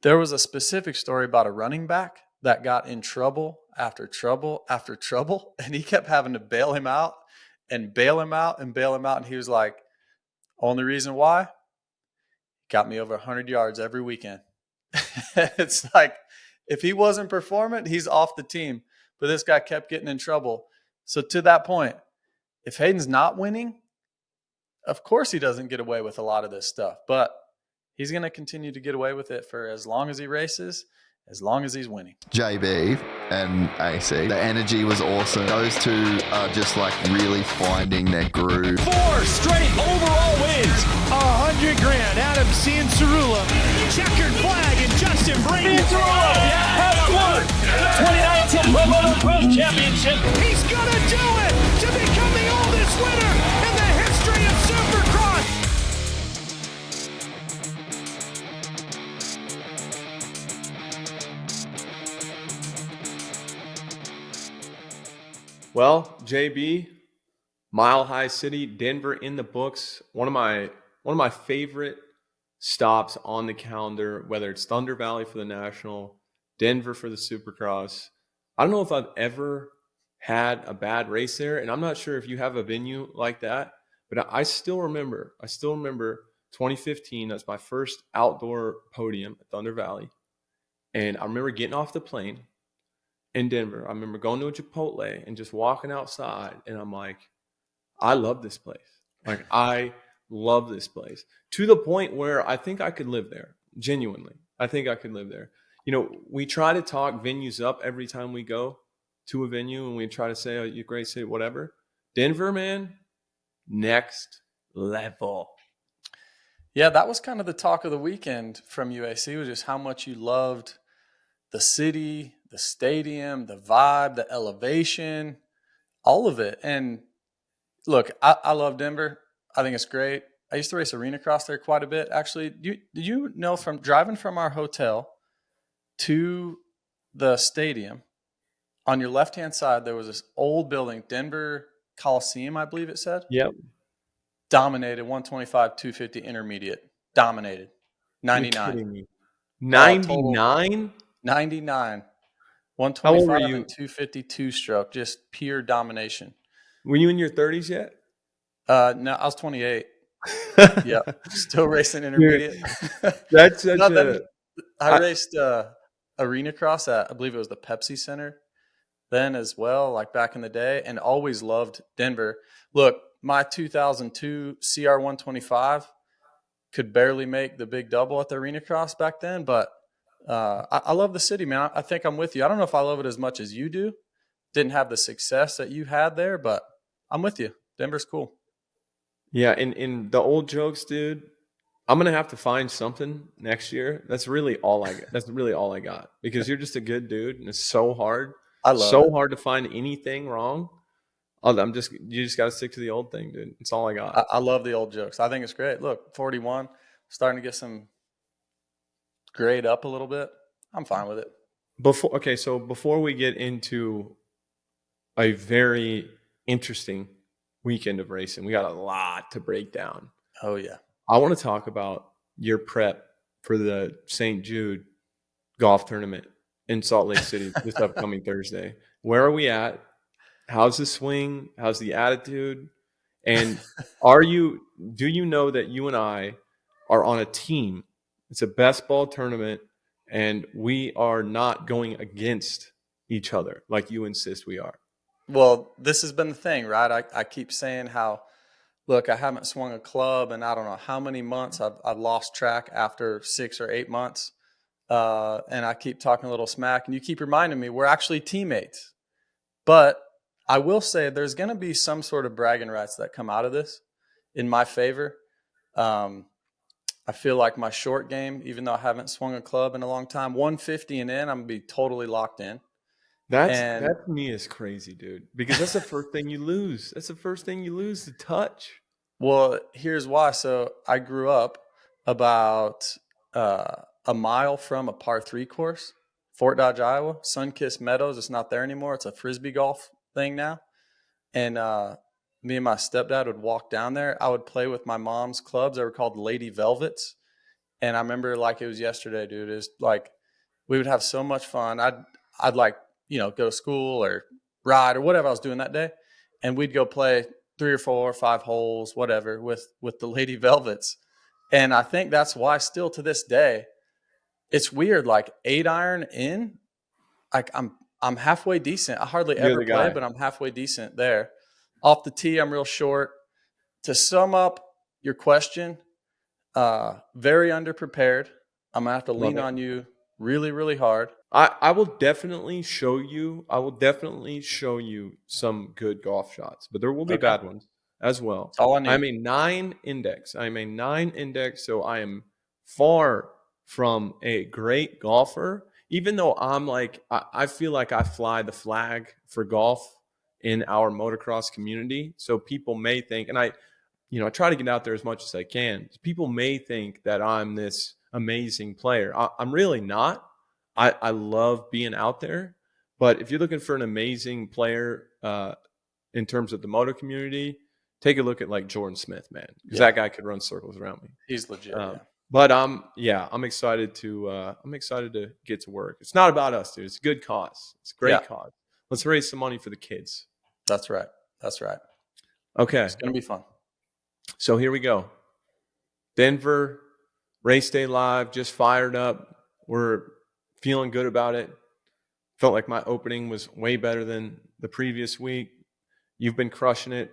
There was a specific story about a running back that got in trouble after trouble after trouble, and he kept having to bail him out and bail him out and bail him out. And he was like, only reason why, got me over 100 yards every weekend. It's like, if he wasn't performing, he's off the team. But this guy kept getting in trouble. So to that point, if Hayden's not winning, of course he doesn't get away with a lot of this stuff. But he's going to continue to get away with it for as long as he races, as long as he's winning. JB and AC, the energy was awesome. Those two are just like really finding their groove. 4 straight overall wins. $100,000. Adam Cianciarulla. Checkered flag and Justin Brady. Has won 2019 Webb Motocross Championship. He's gonna do it to become the oldest winner in the history of Supercross. Well, JB, Mile High City, Denver in the books. One of my favorite stops on the calendar, whether it's Thunder Valley for the National, Denver for the Supercross. I don't know if I've ever had a bad race there, and I'm not sure if you have a venue like that, but I still remember 2015. That's my first outdoor podium at Thunder Valley. And I remember getting off the plane in Denver. I remember going to a Chipotle and just walking outside, and I'm like, I love this place. Like, I love this place to the point where I think I could live there. Genuinely, I think I could live there. You know, we try to talk venues up every time we go to a venue, and we try to say, oh, you're a great city, whatever. Denver, man, next level. Yeah, that was kind of the talk of the weekend from UAC, was just how much you loved the city, the stadium, the vibe, the elevation, all of it. And look, I love Denver. I think it's great. I used to race arena cross there quite a bit. Actually, did you know, from driving from our hotel to the stadium, on your left-hand side, there was this old building, Denver Coliseum, I believe it said. Yep. Dominated 125, 250 intermediate. Dominated. 99. 99? 99. How old 125 were you? and 252 stroke. Just pure domination. Were you in your 30s yet? No, I was 28. Yeah. Still racing intermediate. That's such I raced arena cross at, I believe it was the Pepsi Center then as well, like back in the day, and always loved Denver. Look, my 2002 CR125 could barely make the big double at the arena cross back then, but I love the city, man. I think I'm with you. I don't know if I love it as much as you do. Didn't have the success that you had there, but I'm with you. Denver's cool. Yeah, in the old jokes, dude, I'm gonna have to find something next year. That's really all I got. That's really all I got, because you're just a good dude, and it's so hard. Hard to find anything wrong. You just got to stick to the old thing, dude. It's all I got. I love the old jokes. I think it's great. Look, 41, starting to get some grade up a little bit. I'm fine with it. Before we get into a very interesting weekend of racing, we got a lot to break down. Oh, yeah. I want to talk about your prep for the St. Jude golf tournament in Salt Lake City this upcoming Thursday. Where are we at? How's the swing? How's the attitude? And do you know that you and I are on a team? It's a best ball tournament, and we are not going against each other like you insist we are. Well, this has been the thing, right? I keep saying how, look, I haven't swung a club in I don't know how many months. I've lost track after 6 or 8 months. And I keep talking a little smack, and you keep reminding me we're actually teammates. But I will say there's going to be some sort of bragging rights that come out of this in my favor. I feel like my short game, even though I haven't swung a club in a long time, 150 and in, I'm going to be totally locked in. That to me is crazy, dude, because that's the first thing you lose. That's the first thing you lose, the touch. Well, here's why. So I grew up about a mile from a par 3 course, Fort Dodge, Iowa, Sunkissed Meadows. It's not there anymore. It's a Frisbee golf thing now. And me and my stepdad would walk down there. I would play with my mom's clubs. They were called Lady Velvets. And I remember like it was yesterday, dude. It's like we would have so much fun. I'd like, go to school or ride or whatever I was doing that day, and we'd go play 3 or 4 or 5 holes, whatever, with the Lady Velvets. And I think that's why still to this day, it's weird. Like 8-iron in, like I'm halfway decent. I hardly You're ever the play, guy. but I'm halfway decent there. Off the tee, I'm real short. To sum up your question, very underprepared. I'm gonna have to Love lean it. on you really, really hard. I will definitely show you. I will definitely show you some good golf shots, but there will be Okay, bad ones as well. that's all I need. I'm a 9 index. I'm a 9 index, so I am far from a great golfer. Even though I'm like, I feel like I fly the flag for golf in our motocross community. So people may think, and I try to get out there as much as I can. People may think that I'm this amazing player. I'm really not. I love being out there, but if you're looking for an amazing player in terms of the moto community, take a look at like Jordan Smith, man, because that guy could run circles around me. He's legit. Yeah, But I'm excited to get to work. It's not about us, dude. It's a good cause. It's a great cause. Let's raise some money for the kids. that's right. That's right. Okay, It's gonna be fun. so here we go. Denver race day live, just fired up. We're feeling good about it. Felt like my opening was way better than the previous week. You've been crushing it.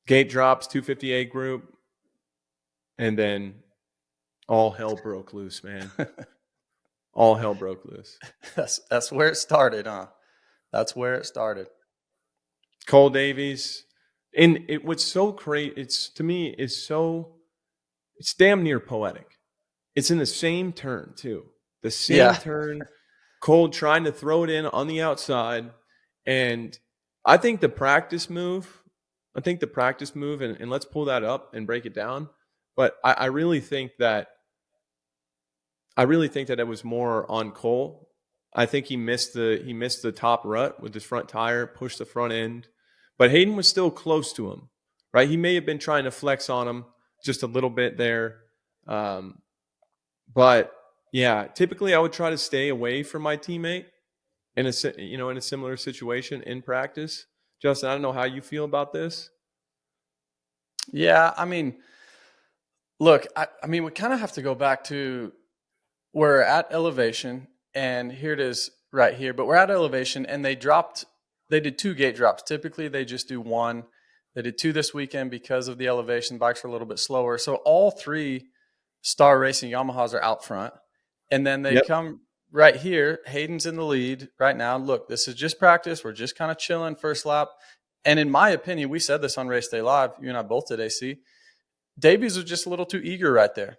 Gate drops, 258 group. And then all hell broke loose, man. All hell broke loose. That's where it started, huh? That's where it started. Cole Davies. And what's so great, it's damn near poetic. It's in the same turn, too. The same turn. Cole trying to throw it in on the outside. And I think the practice move, and let's pull that up and break it down. But I really think that it was more on Cole. I think he missed the top rut with his front tire, pushed the front end. But Hayden was still close to him, right? He may have been trying to flex on him just a little bit there. But yeah, typically I would try to stay away from my teammate in a similar situation in practice. Justin, I don't know how you feel about this. Yeah, I mean, look, I mean, we kind of have to go back to we're at elevation, and here it is right here. But we're at elevation, and they did 2 gate drops. Typically, they just do 1. They did 2 this weekend because of the elevation. Bikes are a little bit slower. So all 3 Star Racing Yamahas are out front. And then they come right here. Hayden's in the lead right now. Look, this is just practice. We're just kind of chilling first lap. And in my opinion, we said this on Race Day Live. You and I both did, AC. Davies was just a little too eager right there.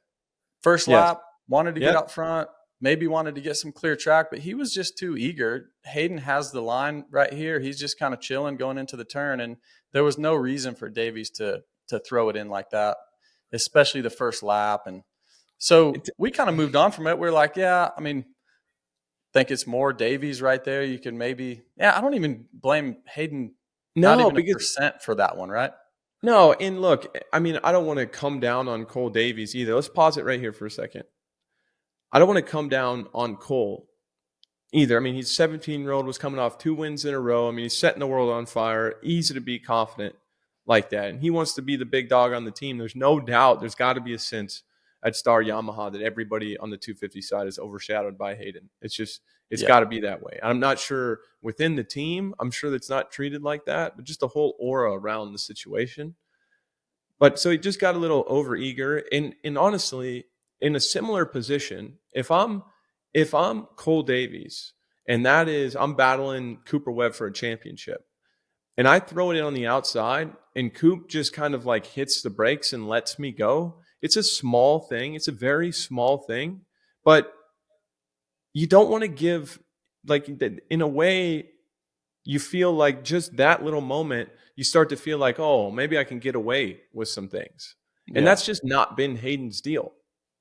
First lap, wanted to get out front, maybe wanted to get some clear track, but he was just too eager. Hayden has the line right here. He's just kind of chilling going into the turn, and there was no reason for Davies to throw it in like that, especially the first lap. And so we kind of moved on from it. We're like, I mean, think it's more Davies right there. You can maybe, I don't even blame Hayden. Not even a percent for that one, right? No, and look, I mean, I don't want to come down on Cole Davies either. Let's pause it right here for a second. I don't want to come down on Cole either. I mean, he's 17-year-old, was coming off 2 wins in a row. I mean, he's setting the world on fire. Easy to be confident like that. And he wants to be the big dog on the team. There's no doubt there's got to be a sense at Star Yamaha that everybody on the 250 side is overshadowed by Hayden. It's got to be that way. I'm not sure within the team, I'm sure that's not treated like that, but just the whole aura around the situation. But so he just got a little overeager. And honestly, in a similar position, if I'm Cole Davies, and that is I'm battling Cooper Webb for a championship, and I throw it in on the outside, and Coop just kind of like hits the brakes and lets me go. It's a small thing. It's a very small thing, but you don't want to give, like, in a way, you feel like just that little moment, you start to feel like, oh, maybe I can get away with some things. And that's just not been Hayden's deal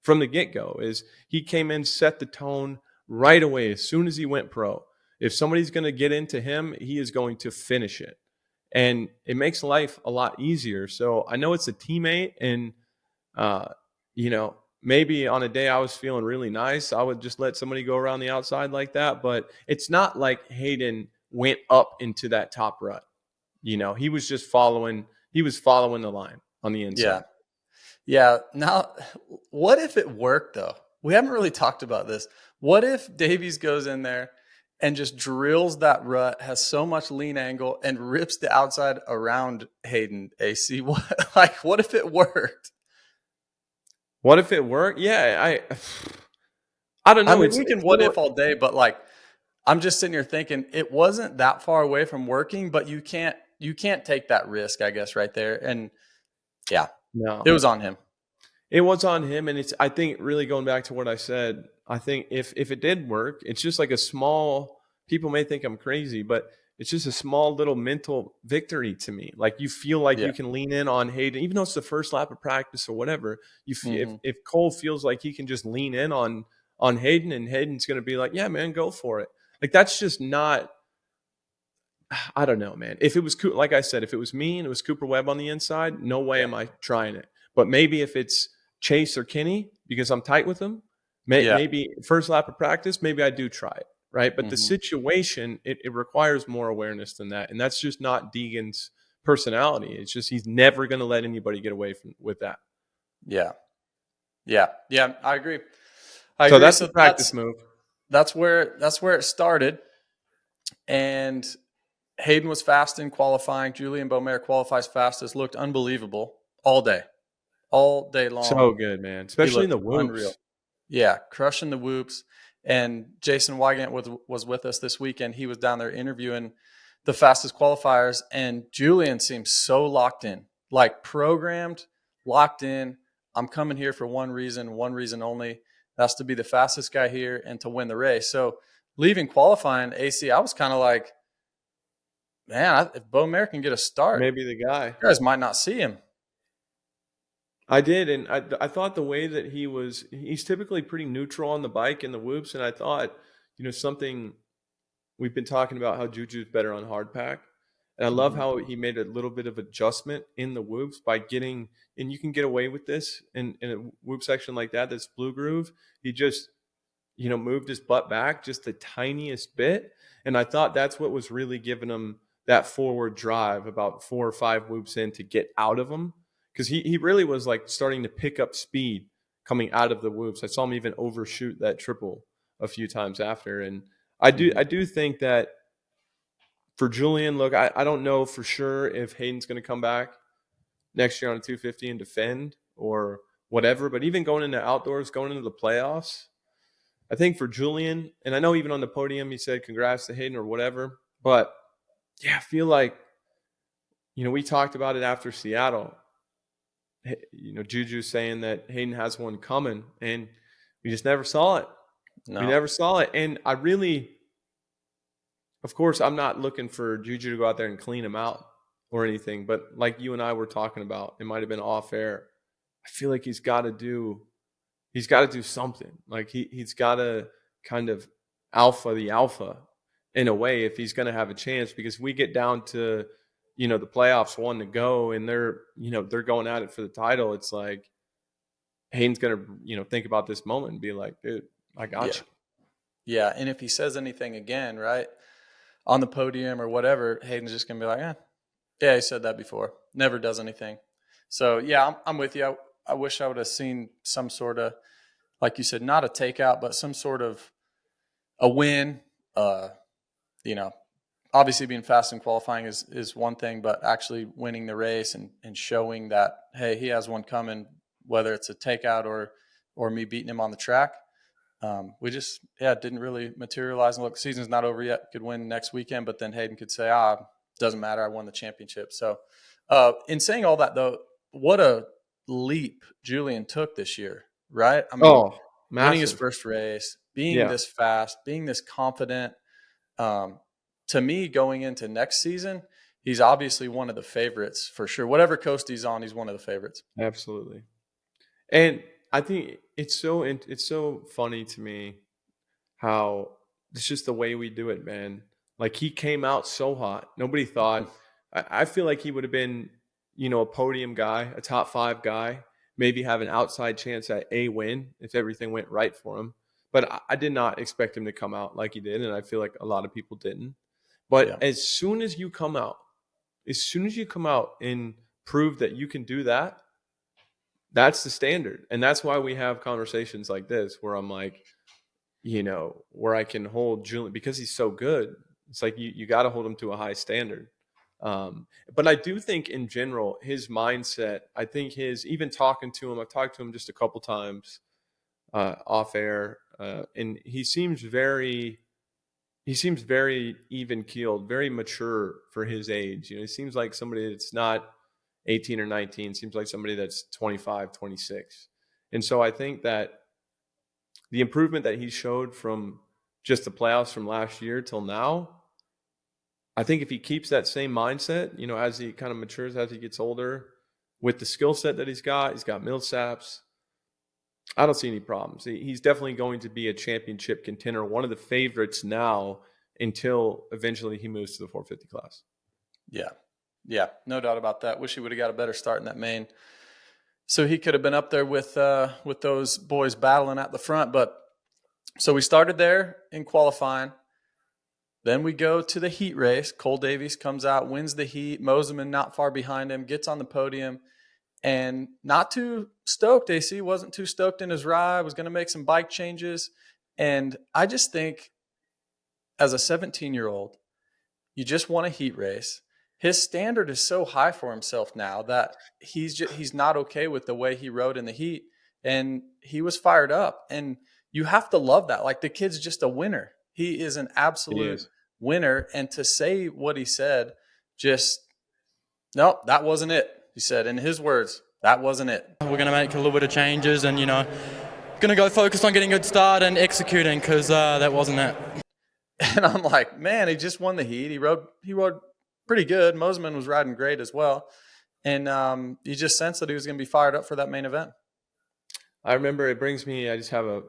from the get-go. Is he came in, set the tone right away as soon as he went pro. If somebody's going to get into him, he is going to finish it. And it makes life a lot easier. So I know it's a teammate, and maybe on a day I was feeling really nice, I would just let somebody go around the outside like that. But it's not like Hayden went up into that top rut. He was just following the line on the Yeah. inside. Yeah. Now, what if it worked though? We haven't really talked about this. What if Davies goes in there and just drills that rut, has so much lean angle, and rips the outside around Hayden AC? What if it worked? What if it worked? Yeah, I don't I know. mean, It's we can it's what more if all day, but I'm just sitting here thinking it wasn't that far away from working, but you can't take that risk, I guess, right there. And yeah, no. it was on him. It was on him, and I think really going back to what I said, I think if it did work, it's just like a small. People may think I'm crazy, but it's just a small little mental victory to me. Like you feel like Yeah. you can lean in on Hayden, even though it's the first lap of practice or whatever. You feel Mhm. if Cole feels like he can just lean in on Hayden, and Hayden's going to be like, yeah, man, go for it. Like that's just not. I don't know, man. If it was like I said, if it was me and it was Cooper Webb on the inside, no way Yeah. am I trying it. But maybe if it's Chase or Kenny, because I'm tight with them, Yeah. maybe first lap of practice, maybe I do try it, right? But the Mhm. situation, it requires more awareness than that, and that's just not Deegan's personality. It's just he's never going to let anybody get away with that. Yeah. Yeah. Yeah. I agree. So that's the So practice move. that's where it started. And Hayden was fast in qualifying. Julian Beaumer qualifies fastest, looked unbelievable all day long. So good, man. He Especially in looked the whoops. unreal. Yeah, crushing the whoops. And Jason Wygant was with us this weekend. He was down there interviewing the fastest qualifiers, and Julian seems so locked in, like programmed, locked in. I'm coming here for one reason only. That's to be the fastest guy here and to win the race. So leaving qualifying, AC, I was kind of like, man, if Beaumer can get a start, Maybe the guy. you guys might not see him. I did, and I thought the way that he's typically pretty neutral on the bike in the whoops, and I thought, something we've been talking about how Juju's better on hard pack, and I love how he made a little bit of adjustment in the whoops by getting, and you can get away with this in a whoop section like that's blue groove. He just, moved his butt back just the tiniest bit, and I thought that's what was really giving him that forward drive about 4 or 5 whoops in to get out of him. Because he really was like starting to pick up speed coming out of the whoops. I saw him even overshoot that triple a few times after. And I do think that for Julian, look, I don't know for sure if Hayden's going to come back next year on a 250 and defend or whatever. But even going into outdoors, going into the playoffs, I think for Julian, and I know even on the podium he said congrats to Hayden or whatever. But yeah, I feel like, we talked about it after Seattle. Juju saying that Hayden has one coming, and we just never saw it. No. We never saw it. And I really, of course, I'm not looking for Juju to go out there and clean him out or anything, but like you and I were talking about, it might have been off air. I feel like he's got to do something. Like he's got to kind of alpha the alpha in a way if he's going to have a chance, because we get down to the playoffs, one to go, and they're going at it for the title. It's like Hayden's going to, think about this moment and be like, dude, I got you. Yeah. And if he says anything again, right, on the podium or whatever, Hayden's just going to be like, yeah, he said that before. Never does anything. So, yeah, I'm with you. I wish I would have seen some sort of, like you said, not a takeout, but some sort of a win. Obviously being fast in qualifying is one thing, but actually winning the race and showing that, hey, he has one coming, whether it's a takeout or me beating him on the track. We just, didn't really materialize. And look, the season's not over yet. Could win next weekend, but then Hayden could say, doesn't matter. I won the championship. So in saying all that, though, what a leap Julian took this year, right? I mean, winning his first race, being this fast, being this confident. To me, going into next season, he's obviously one of the favorites for sure. Whatever coast he's on, he's one of the favorites. Absolutely. And I think it's so funny to me how it's just the way we do it, man. Like he came out so hot. Nobody thought. I feel like he would have been, a podium guy, a top 5 guy, maybe have an outside chance at a win if everything went right for him. But I did not expect him to come out like he did, and I feel like a lot of people didn't. But as soon as you come out and prove that you can do that, that's the standard. And that's why we have conversations like this where I'm like, where I can hold Julian because he's so good. It's like you got to hold him to a high standard. But I do think in general, his mindset, I think even talking to him, I've talked to him just a couple times off air, and he seems very even keeled, very mature for his age. He seems like somebody that's not 18 or 19, seems like somebody that's 25, 26. And so I think that the improvement that he showed from just the playoffs from last year till now, I think if he keeps that same mindset, as he kind of matures, as he gets older, with the skill set that he's got Millsaps, I don't see any problems. He's definitely going to be a championship contender, one of the favorites now until eventually he moves to the 450 class. Yeah, no doubt about that. Wish he would have got a better start in that main. So he could have been up there with those boys battling at the front. But so we started there in qualifying. Then we go to the heat race. Cole Davies comes out, wins the heat. Moseman not far behind him, gets on the podium. And not too stoked, AC. Wasn't too stoked in his ride. Was going to make some bike changes. And I just think as a 17-year-old, you just won a heat race. His standard is so high for himself now that he's not okay with the way he rode in the heat. And he was fired up. And you have to love that. Like, the kid's just a winner. He is an absolute winner. And to say what he said, nope, that wasn't it. He said, in his words, that wasn't it. We're going to make a little bit of changes and, going to go focus on getting a good start and executing because that wasn't it. And I'm like, man, he just won the heat. He rode pretty good. Moseman was riding great as well. And you just sensed that he was going to be fired up for that main event. I remember I just have a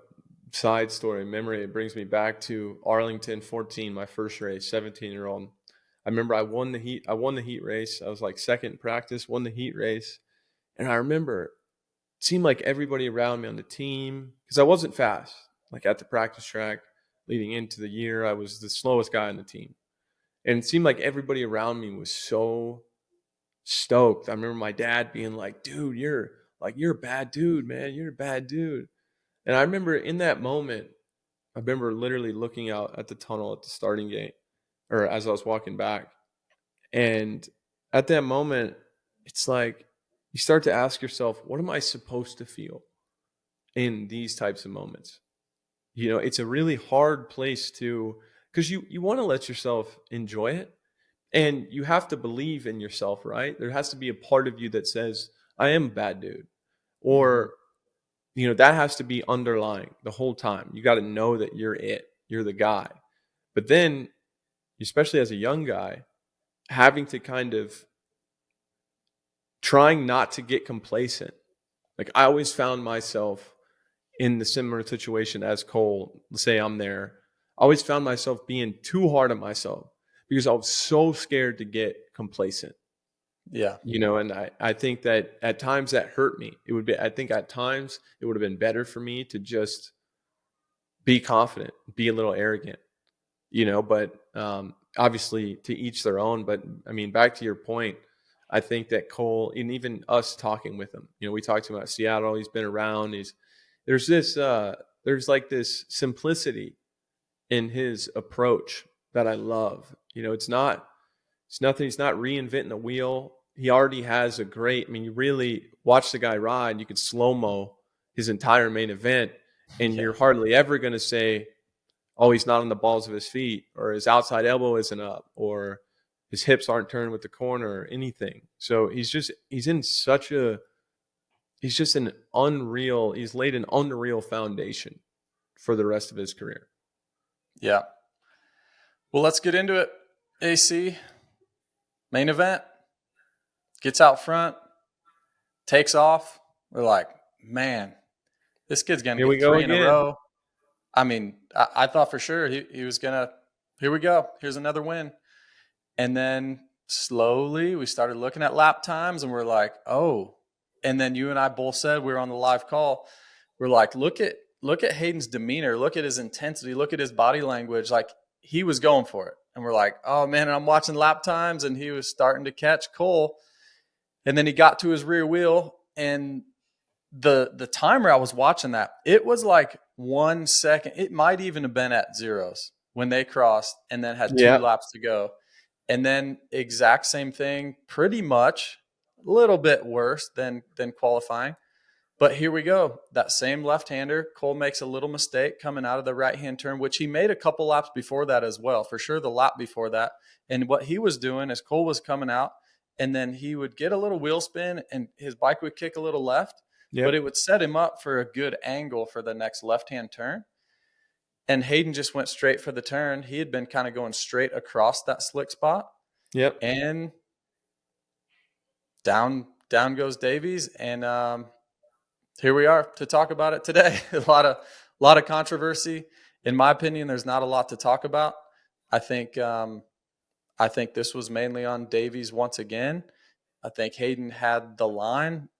side story memory. It brings me back to Arlington 14, my first race, 17-year-old. I remember I won the heat race. I was like second in practice, won the heat race. And I remember it seemed like everybody around me on the team, because I wasn't fast, like at the practice track leading into the year, I was the slowest guy on the team. And it seemed like everybody around me was so stoked. I remember my dad being like, dude, you're a bad dude, man. You're a bad dude. And I remember in that moment, I remember literally looking out at the tunnel at the starting gate, or as I was walking back. And at that moment, it's like you start to ask yourself, what am I supposed to feel in these types of moments? It's a really hard place because you want to let yourself enjoy it. And you have to believe in yourself, right? There has to be a part of you that says, I am a bad dude. Or, that has to be underlying the whole time. You got to know that you're it. You're the guy. But then, especially as a young guy, having to kind of trying not to get complacent. Like, I always found myself in the similar situation as Cole. Let's say I'm there. I always found myself being too hard on myself because I was so scared to get complacent. Yeah. And I think that at times that hurt me. I think at times it would have been better for me to just be confident, be a little arrogant, but obviously to each their own. But I mean, back to your point, I think that Cole, and even us talking with him, we talked to him about Seattle. He's been around. There's like this simplicity in his approach that I love. It's nothing. He's not reinventing the wheel. He already has you really watch the guy ride. You could slow-mo his entire main event, and you're hardly ever going to say, oh, he's not on the balls of his feet, or his outside elbow isn't up, or his hips aren't turned with the corner, or anything. So he's just an unreal, he's laid an unreal foundation for the rest of his career. Yeah. Well, let's get into it. AC, main event, gets out front, takes off. We're like, man, this kid's going to get three in a row. I mean, I thought for sure he was going to, here we go. Here's another win. And then slowly we started looking at lap times and we're like, oh, And then you and I both said, we were on the live call, we're like, look at Hayden's demeanor, look at his intensity, look at his body language. Like, he was going for it. And we're like, oh man, and I'm watching lap times and he was starting to catch Cole. And then he got to his rear wheel, and the timer I was watching that, it was like 1 second. It might even have been at zeros when they crossed and then had 2 laps to go. And then exact same thing, pretty much a little bit worse than qualifying. But here we go. That same left-hander, Cole makes a little mistake coming out of the right-hand turn, which he made a couple laps before that as well, for sure the lap before that. And what he was doing is Cole was coming out, and then he would get a little wheel spin and his bike would kick a little left, but it would set him up for a good angle for the next left-hand turn. And Hayden just went straight for the turn. He had been kind of going straight across that slick spot. Yep. And down goes Davies. And here we are to talk about it today. A lot of controversy. In my opinion, there's not a lot to talk about. I think this was mainly on Davies once again. I think Hayden had the line.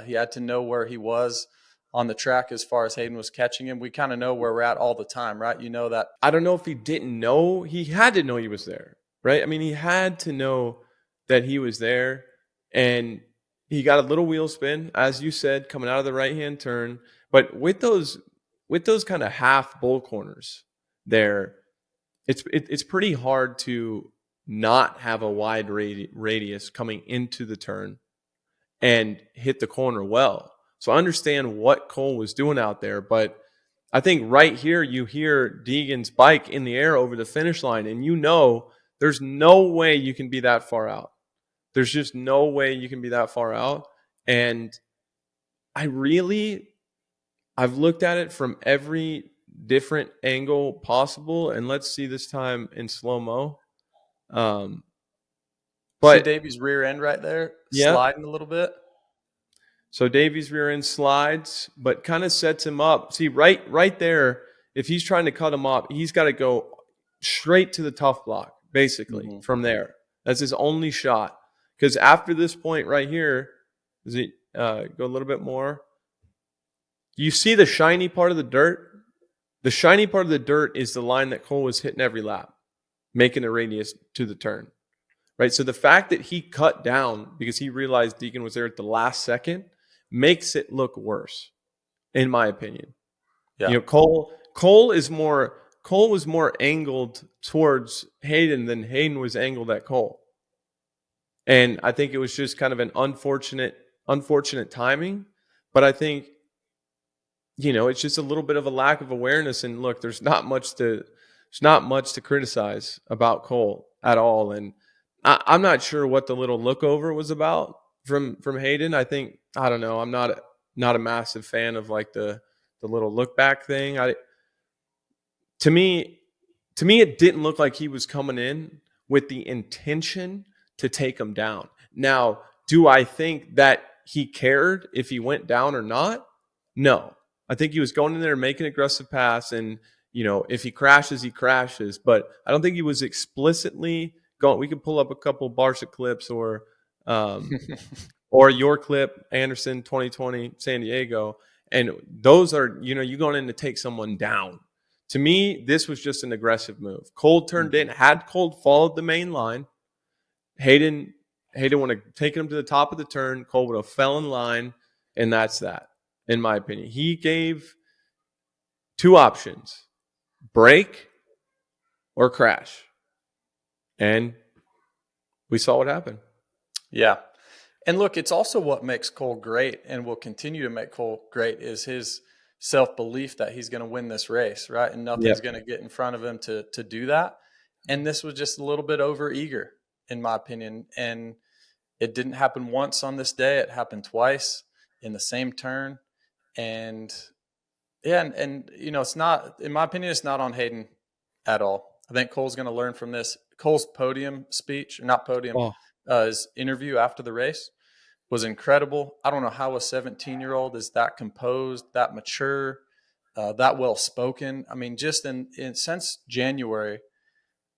He had to know where he was on the track as far as Hayden was catching him. We kind of know where we're at all the time, right? You know that. I don't know if he didn't know. He had to know he was there, right? I mean, he had to know that he was there. And he got a little wheel spin, as you said, coming out of the right-hand turn. But with those kind of half bull corners there, it's pretty hard to not have a wide radius coming into the turn and hit the corner well. So I understand what Cole was doing out there, but I think right here you hear Deegan's bike in the air over the finish line, and you know there's no way you can be that far out. There's just no way you can be that far out. And I've looked at it from every different angle possible, and let's see this time in slow-mo. But see Davies' rear end right there, sliding a little bit. So Davies' rear end slides, but kind of sets him up. See, right there, if he's trying to cut him up, he's got to go straight to the tough block, basically, from there. That's his only shot. Because after this point right here, does it go a little bit more? You see the shiny part of the dirt? The shiny part of the dirt is the line that Cole was hitting every lap, making a radius to the turn. Right? So the fact that he cut down because he realized Deegan was there at the last second makes it look worse, in my opinion. Yeah. You know, Cole was more angled towards Hayden than Hayden was angled at Cole. And I think it was just kind of an unfortunate timing. But I think, you know, it's just a little bit of a lack of awareness. And look, there's not much to criticize about Cole at all. And I'm not sure what the little look over was about from Hayden. I don't know. I'm not a massive fan of like the little look back thing. To me, it didn't look like he was coming in with the intention to take him down. Now, do I think that he cared if he went down or not? No. I think he was going in there and making an aggressive pass, and you know, if he crashes, he crashes. But I don't think he was explicitly going. We could pull up a couple Barca clips or your clip, Anderson 2020 San Diego, and those are, you know, you going in to take someone down. To me, this was just an aggressive move. Cole turned in. Had Cole followed the main line, Hayden would have taken him to the top of the turn. Cole would have fell in line, and that's that, in my opinion. He gave 2 options: brake or crash. And we saw what happened. Yeah. And look, it's also what makes Cole great and will continue to make Cole great is his self-belief that he's going to win this race, right? And nothing's going to get in front of him to do that. And this was just a little bit over eager, in my opinion. And it didn't happen once on this day. It happened twice in the same turn. And yeah, and you know, it's not, in my opinion, it's not on Hayden at all. I think Cole's going to learn from this. Cole's podium speech, or not podium, his interview after the race was incredible. I don't know how a 17-year-old is that composed, that mature, that well-spoken. I mean, just in since January,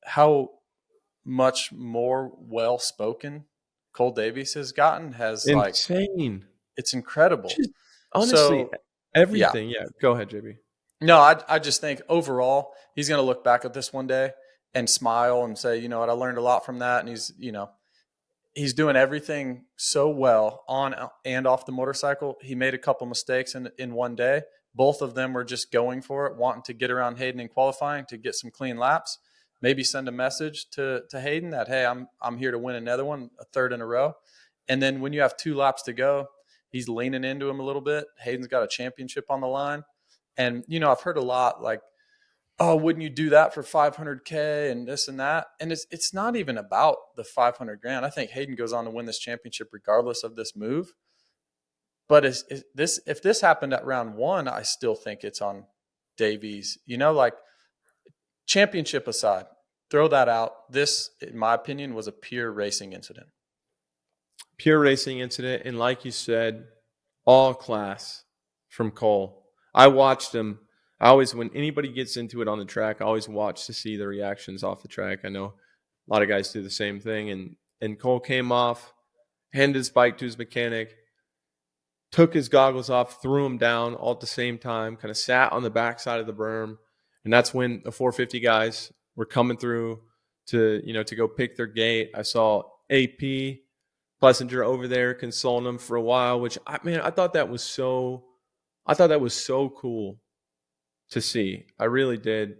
how much more well-spoken Cole Davies has gotten has insane. It's incredible. Honestly, So, yeah. everything. Yeah, go ahead, JB. No, I just think overall he's going to look back at this one day and smile and say, you know what, I learned a lot from that. And he's doing everything so well on and off the motorcycle. He made a couple mistakes in one day. Both of them were just going for it, wanting to get around Hayden in qualifying to get some clean laps. Maybe send a message to Hayden that, hey, I'm here to win another one, a third in a row. And then when you have 2 laps to go, he's leaning into him a little bit. Hayden's got a championship on the line. And, I've heard a lot like, oh, wouldn't you do that for 500K and this and that? And it's not even about the 500 grand. I think Hayden goes on to win this championship regardless of this move. But if this happened at round 1, I still think it's on Davies. Like championship aside, throw that out. This, in my opinion, was a pure racing incident. Pure racing incident. And like you said, all class from Cole. I watched him. When anybody gets into it on the track, I always watch to see the reactions off the track. I know a lot of guys do the same thing. And Cole came off, handed his bike to his mechanic, took his goggles off, threw them down all at the same time, kind of sat on the backside of the berm. And that's when the 450 guys were coming through to go pick their gate. I saw AP Plessinger over there consoling them for a while, which I thought that was so cool to see. I really did.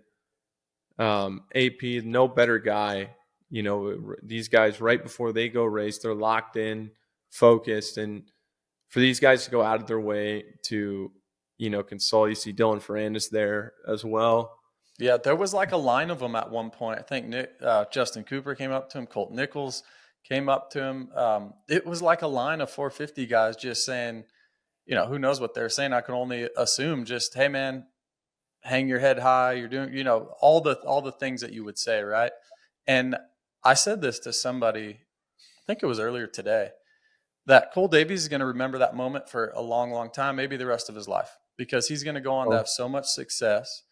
AP, no better guy. These guys right before they go race, they're locked in, focused, and for these guys to go out of their way to, console. You see Dylan Ferrandis there as well. Yeah, there was like a line of them at one point. I think Justin Cooper came up to him. Colt Nichols came up to him. It was like a line of 450 guys just saying, who knows what they're saying. I can only assume just, hey, man, hang your head high. You're doing, all the things that you would say, right? And I said this to somebody, I think it was earlier today, that Cole Davies is going to remember that moment for a long, long time, maybe the rest of his life, because he's going to go on to have so much success.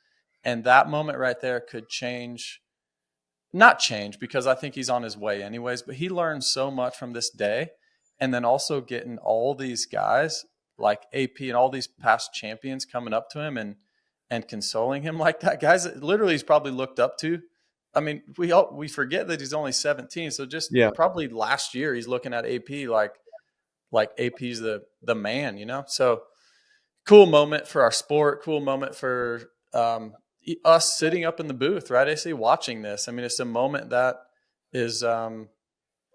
And that moment right there could not change, because I think he's on his way anyways, but he learned so much from this day. And then also getting all these guys like AP and all these past champions coming up to him and consoling him like that. Guys that literally he's probably looked up to. I mean, we forget that he's only 17. So just probably last year he's looking at AP like AP's the man, So cool moment for our sport, cool moment for us sitting up in the booth, right? I see watching this. I mean, it's a moment that is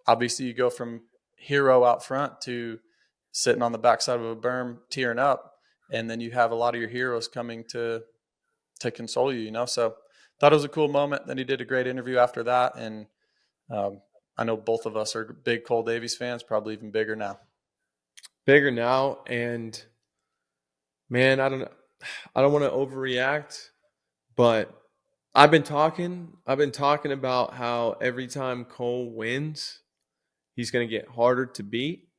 obviously you go from hero out front to sitting on the backside of a berm tearing up, and then you have a lot of your heroes coming to console you, So thought it was a cool moment. Then he did a great interview after that, and I know both of us are big Cole Davies fans, probably even bigger now. Bigger now, and man, I don't want to overreact, but I've been talking about how every time Cole wins, he's going to get harder to beat.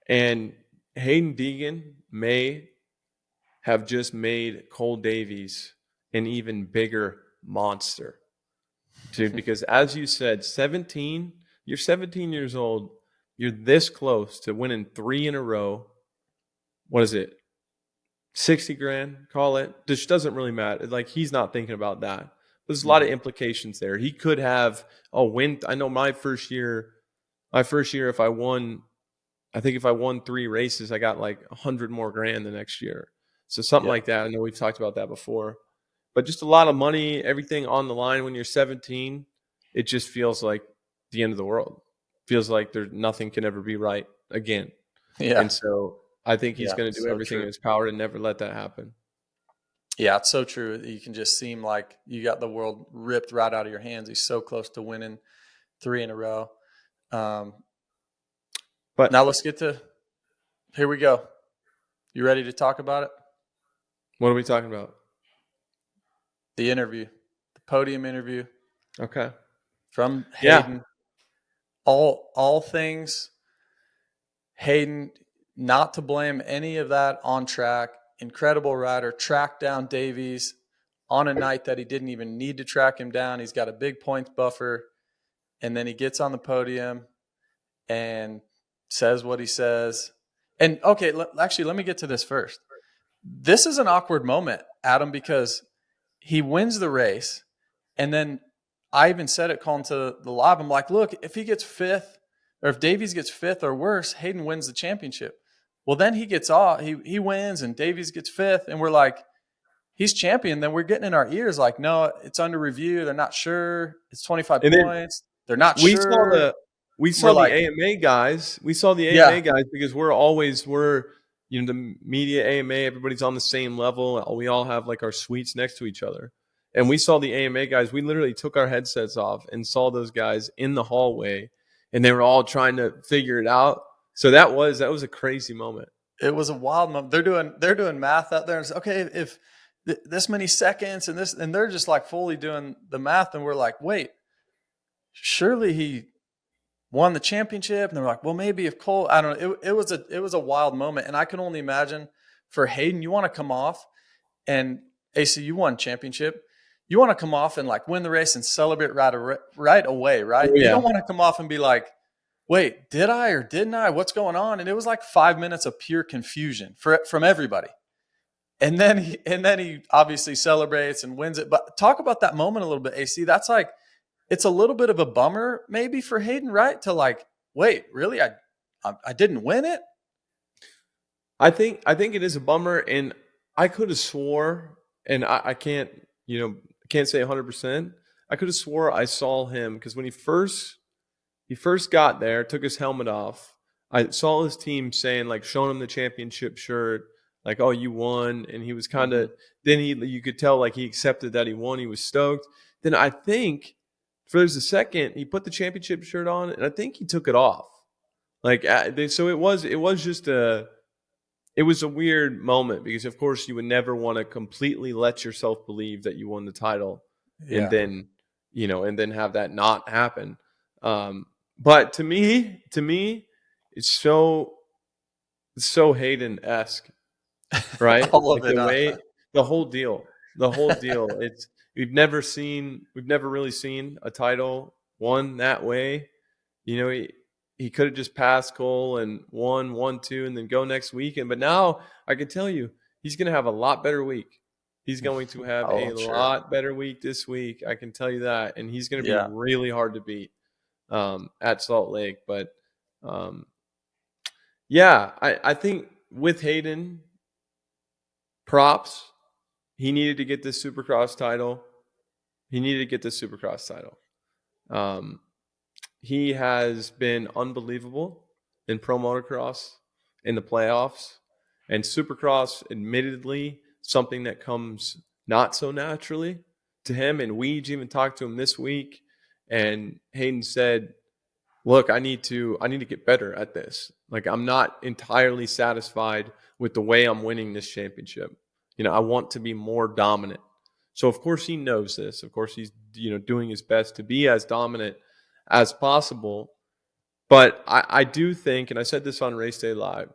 And Hayden Deegan may have just made Cole Davies an even bigger monster. Dude, because as you said, you're 17 years old. You're this close to winning 3 in a row. What is it? 60 grand, call it. This doesn't really matter. Like, he's not thinking about that. There's a lot of implications there. He could have a win. I know my first year, if I won 3 races, I got like 100 more grand the next year. So something like that. I know we've talked about that before. But just a lot of money, everything on the line when you're 17, it just feels like the end of the world. Feels like nothing can ever be right again. Yeah. And so I think he's going to do everything in his power to never let that happen. Yeah, it's so true. You can just seem like you got the world ripped right out of your hands. He's so close to winning 3 in a row. But now let's get to – here we go. You ready to talk about it? What are we talking about? The interview, the podium interview. Okay. From Hayden. Yeah. All things Hayden, not to blame any of that on track. Incredible rider, tracked down Davies on a night that he didn't even need to track him down. He's got a big points buffer. And then he gets on the podium and says what he says. And okay, actually, let me get to this first. This is an awkward moment, Adam, because he wins the race, and then I even said it calling to the live. I'm like, look, if he gets fifth, or if Davies gets fifth or worse, Hayden wins the championship. Well, then he gets off, he wins, and Davies gets fifth, and we're like, he's champion. Then we're getting in our ears like, no, it's under review. They're not sure. It's 25 And then points. They're not we sure. we We're saw the like, AMA guys. We saw the yeah, AMA guys because we're the media AMA. Everybody's on the same level. We all have like our suites next to each other. And we saw the AMA guys. We literally took our headsets off and saw those guys in the hallway, and they were all trying to figure it out. So that was a crazy moment. it was a wild moment. They're doing math out there. And it's, okay, if this many seconds and this, and they're just like fully doing the math, and we're like, wait, surely he won the championship. And they're like, well, maybe if Cole, I don't know. It was a wild moment, and I can only imagine for Hayden, you want to come off, and AC, you won championship. You want to come off and like win the race and celebrate right away, right? Oh, yeah. You don't want to come off and be like, wait, did I or didn't I? What's going on? And it was like 5 minutes of pure confusion from everybody. And then he obviously celebrates and wins it. But talk about that moment a little bit, AC. That's like, it's a little bit of a bummer maybe for Hayden, right? To like, wait, really? I didn't win it? I think it is a bummer, and I could have swore, and I can't say 100%. I could have swore I saw him because when he first got there, took his helmet off, I saw his team saying, like, showing him the championship shirt, like, oh, you won. And he was kind of, then you could tell like he accepted that he won. He was stoked. Then I think for a second, he put the championship shirt on, and I think he took it off. Like, so it was just it was a weird moment because, of course, you would never want to completely let yourself believe that you won the title, and then have that not happen. But to me, it's so Hayden-esque, right? All of like it. the whole deal. It's we've never really seen a title won that way. He could have just passed Cole and won 1-2 and then go next weekend. But now I can tell you he's going to have a lot better week. He's going to have lot better week this week. I can tell you that. And he's going to be really hard to beat at Salt Lake. But, I think with Hayden, props. He needed to get this Supercross title. He has been unbelievable in pro motocross in the playoffs, and Supercross, admittedly, something that comes not so naturally to him. And Weege even talked to him this week, and Hayden said, look, I need to get better at this. Like, I'm not entirely satisfied with the way I'm winning this championship. I want to be more dominant. So of course he knows this. Of course he's doing his best to be as dominant as possible. But I do think, and I said this on Race Day Live,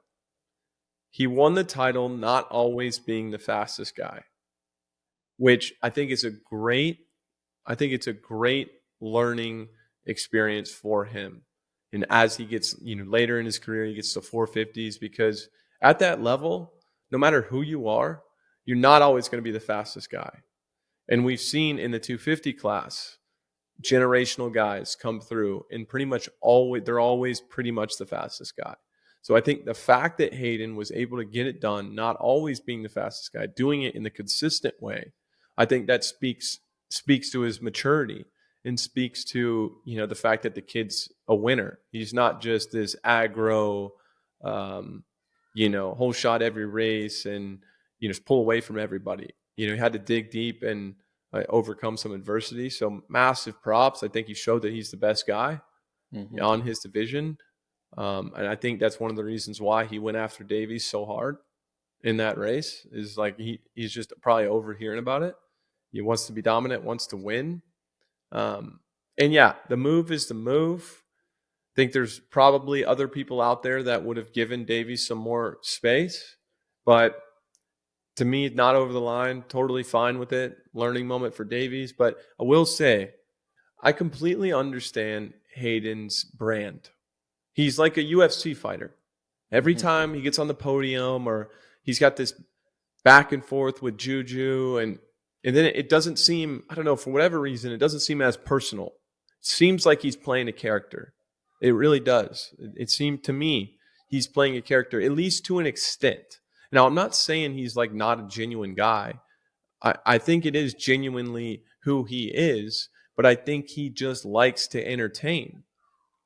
he won the title not always being the fastest guy, which I think it's a great learning experience for him. And as he gets, later in his career, he gets to 450s, because at that level, no matter who you are, you're not always going to be the fastest guy. And we've seen in the 250 class, generational guys come through and they're always pretty much the fastest guy. So I think the fact that Hayden was able to get it done, not always being the fastest guy, doing it in the consistent way, I think that speaks to his maturity and speaks to, the fact that the kid's a winner. He's not just this aggro, whole shot every race and, just pull away from everybody. He had to dig deep and overcome some adversity. So massive props. I think he showed that he's the best guy on his division. And I think that's one of the reasons why he went after Davies so hard in that race, is like he's just probably overhearing about it. He wants to be dominant, wants to win. The move is the move. I think there's probably other people out there that would have given Davies some more space, but to me, not over the line, totally fine with it. Learning moment for Davies. But I will say, I completely understand Hayden's brand. He's like a UFC fighter. Every time he gets on the podium or he's got this back and forth with Juju, and then it doesn't seem, I don't know, for whatever reason, it doesn't seem as personal. It seems like he's playing a character. It really does. It seemed to me he's playing a character, at least to an extent. Now, I'm not saying he's like not a genuine guy. I think it is genuinely who he is, but I think he just likes to entertain.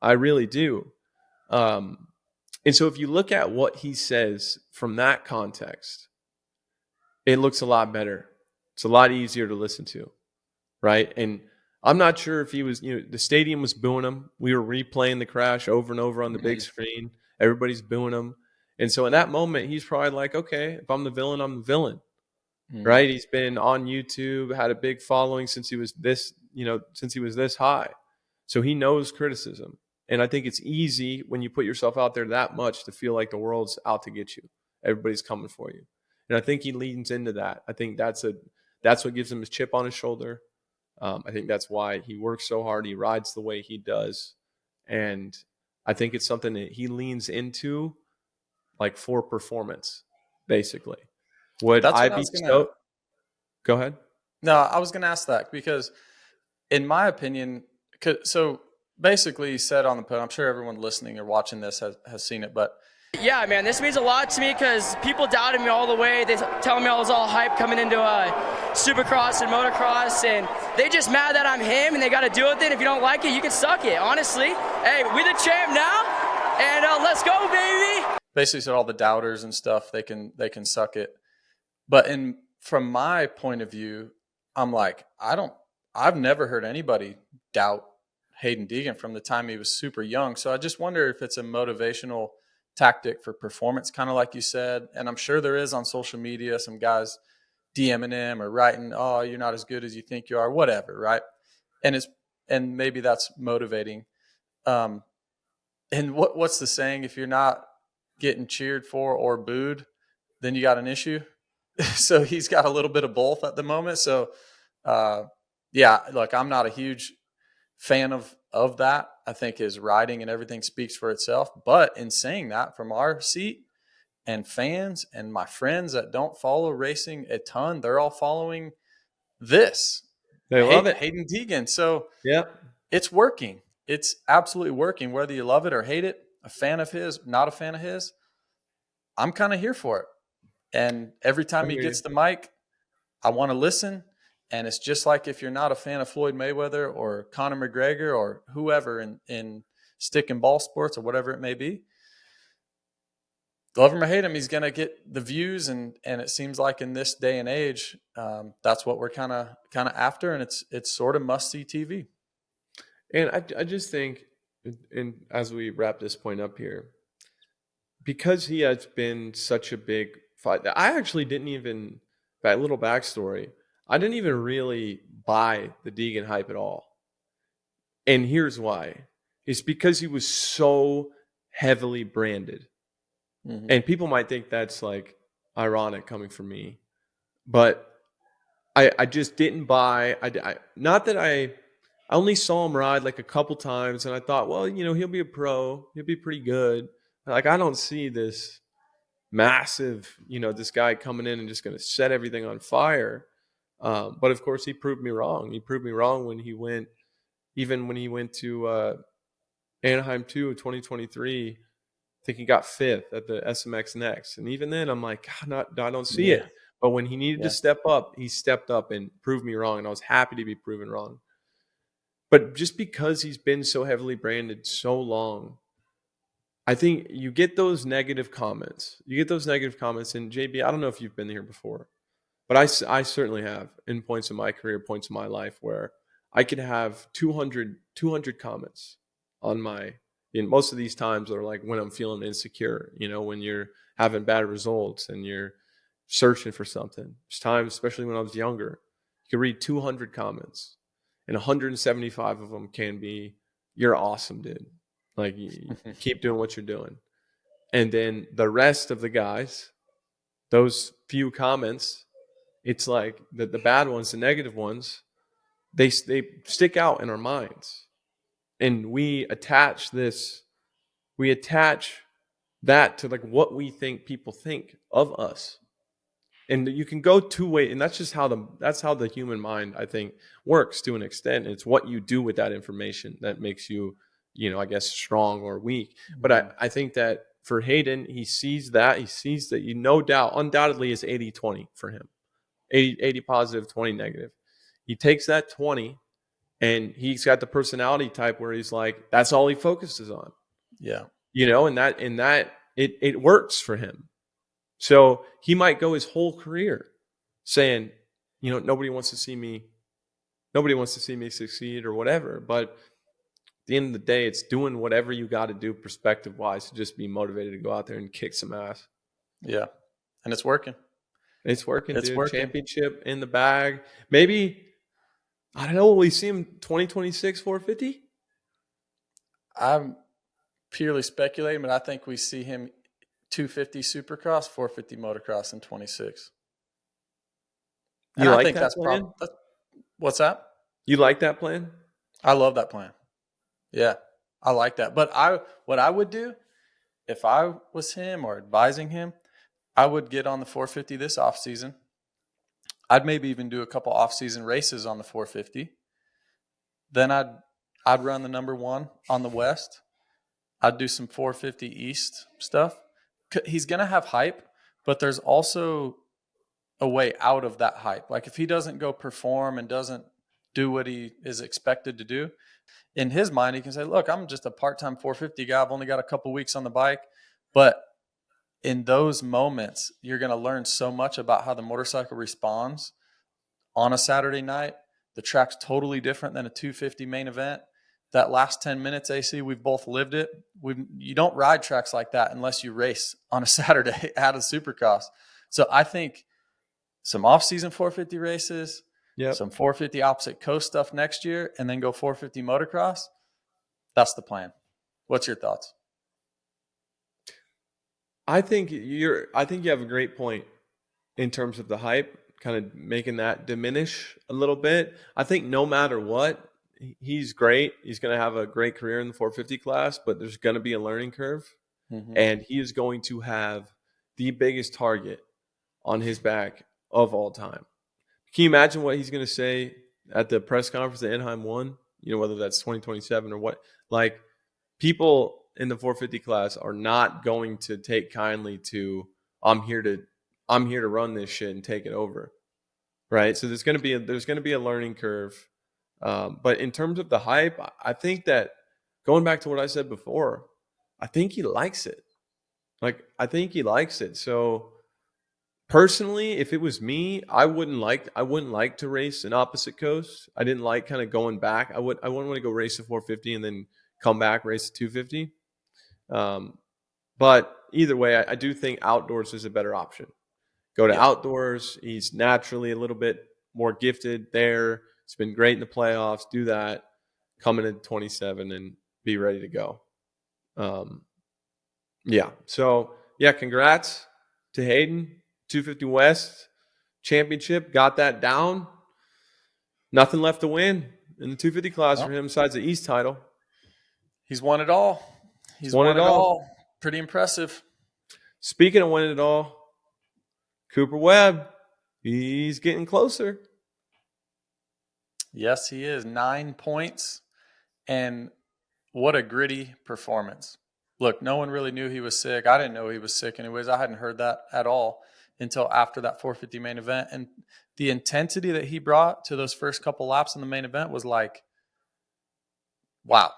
I really do. And so if you look at what he says from that context, it looks a lot better. It's a lot easier to listen to, right? And I'm not sure if he was, the stadium was booing him. We were replaying the crash over and over on the big screen. Everybody's booing him. And so in that moment, he's probably like, okay, if I'm the villain, I'm the villain, right? He's been on YouTube, had a big following since he was this, since he was this high. So he knows criticism. And I think it's easy when you put yourself out there that much to feel like the world's out to get you. Everybody's coming for you. And I think he leans into that. I think that's what gives him his chip on his shoulder. I think that's why he works so hard. He rides the way he does. And I think it's something that he leans into like for performance, basically. Would I be so? Go ahead. No, I was going to ask that because in my opinion, so basically he said on the podium, I'm sure everyone listening or watching this has seen it, but yeah, man, this means a lot to me because people doubted me all the way. They telling me I was all hype coming into Supercross and Motocross, and they just mad that I'm him, and they got to deal with it. If you don't like it, you can suck it. Honestly, hey, we the champ now, and let's go, baby. Basically, said all the doubters and stuff they can suck it. But from my point of view, I'm like, I've never heard anybody doubt Hayden Deegan from the time he was super young. So I just wonder if it's a motivational tactic for performance, kind of like you said. And I'm sure there is on social media, some guys DMing him or writing, oh, you're not as good as you think you are, whatever, right? And maybe that's motivating. And what's the saying? If you're not getting cheered for or booed, then you got an issue. So he's got a little bit of both at the moment. So yeah, look, I'm not a huge fan of that. I think his riding and everything speaks for itself. But in saying that, from our seat and fans and my friends that don't follow racing a ton, they're all following this. They love it. Hayden Deegan. So yeah, it's working. It's absolutely working. Whether you love it or hate it, a fan of his, not a fan of his, I'm kind of here for it. And every time he gets the mic, I want to listen. And it's just like if you're not a fan of Floyd Mayweather or Conor McGregor or whoever in stick and ball sports or whatever it may be, love him or hate him, he's going to get the views. And it seems like in this day and age, that's what we're kind of after. And it's sort of must-see TV. And I just think, and as we wrap this point up here, because he has been such a big fight, I actually didn't even, that little backstory, I didn't even really buy the Deegan hype at all. And here's why. It's because he was so heavily branded. Mm-hmm. And people might think that's like ironic coming from me. But I just didn't buy. Not that I only saw him ride like a couple times. And I thought, well, he'll be a pro. He'll be pretty good. Like, I don't see this massive, this guy coming in and just going to set everything on fire. But of course, he proved me wrong. He proved me wrong when he went to Anaheim 2 in 2023. I think he got 5th at the SMX Next. And even then, I'm like, God, I don't see it. But when he needed to step up, he stepped up and proved me wrong. And I was happy to be proven wrong. But just because he's been so heavily branded so long, I think you get those negative comments. And JB, I don't know if you've been here before, but I certainly have in points in my career, points in my life where I could have 200 comments on my, most of these times are like when I'm feeling insecure, when you're having bad results and you're searching for something. There's times, especially when I was younger, you could read 200 comments and 175 of them can be, you're awesome, dude. Like, you keep doing what you're doing. And then the rest of the guys, those few comments, it's like the bad ones, the negative ones, they stick out in our minds. And we attach that to like what we think people think of us. And you can go two ways, and that's just how the human mind, I think, works to an extent. It's what you do with that information that makes you, I guess, strong or weak. But I think that for Hayden, he sees that no doubt, undoubtedly is 80-20 for him. 80 positive, 20 negative. He takes that 20 and he's got the personality type where he's like, that's all he focuses on. Yeah. And that it works for him. So he might go his whole career saying, nobody wants to see me succeed or whatever. But at the end of the day, it's doing whatever you got to do perspective wise to just be motivated to go out there and kick some ass. Yeah. And it's working. It's working, It's dude. working. Championship in the bag. Maybe, I don't know, will we see him 2026 450? I'm purely speculating, but I think we see him 250 Supercross, 450 Motocross in 26. And You I like think that that's plan? What's that? You like that plan? I love that plan. Yeah, I like that. But what I would do if I was him or advising him, I would get on the 450 this offseason. I'd maybe even do a couple offseason races on the 450. Then I'd run the number one on the West. I'd do some 450 East stuff. He's going to have hype, but there's also a way out of that hype. Like if he doesn't go perform and doesn't do what he is expected to do, in his mind, he can say, look, I'm just a part-time 450 guy. I've only got a couple weeks on the bike. But in those moments, you're going to learn so much about how the motorcycle responds on a Saturday night. The track's totally different than a 250 main event. That last 10 minutes, AC, we've both lived it. You don't ride tracks like that unless you race on a Saturday at a Supercross. So I think some off-season 450 races, some 450 opposite coast stuff next year, and then go 450 motocross. That's the plan. What's your thoughts? I think you have a great point in terms of the hype, kind of making that diminish a little bit. I think no matter what, he's great. He's going to have a great career in the 450 class, but there's going to be a learning curve. Mm-hmm. And he is going to have the biggest target on his back of all time. Can you imagine what he's going to say at the press conference at Anaheim 1? Whether that's 2027 or what. Like, people in the 450 class are not going to take kindly to, I'm here to run this shit and take it over. Right? So there's going to be a learning curve. But in terms of the hype, I think that going back to what I said before, I think he likes it. So personally, if it was me, I wouldn't like to race an opposite coast. I didn't like kind of going back. I wouldn't want to go race a 450 and then come back, race a 250. But either way, I do think outdoors is a better option. Go to outdoors. He's naturally a little bit more gifted there. It's been great in the playoffs. Do that. Come into 27 and be ready to go. So, congrats to Hayden. 250 West championship. Got that down. Nothing left to win in the 250 class for him besides the East title. He's won it all. He's won it all. Pretty impressive. Speaking of winning it all, Cooper Webb, he's getting closer. Yes, he is. 9 points. And what a gritty performance. Look, no one really knew he was sick. I didn't know he was sick anyways. I hadn't heard that at all until after that 450 main event. And the intensity that he brought to those first couple laps in the main event was like, wow.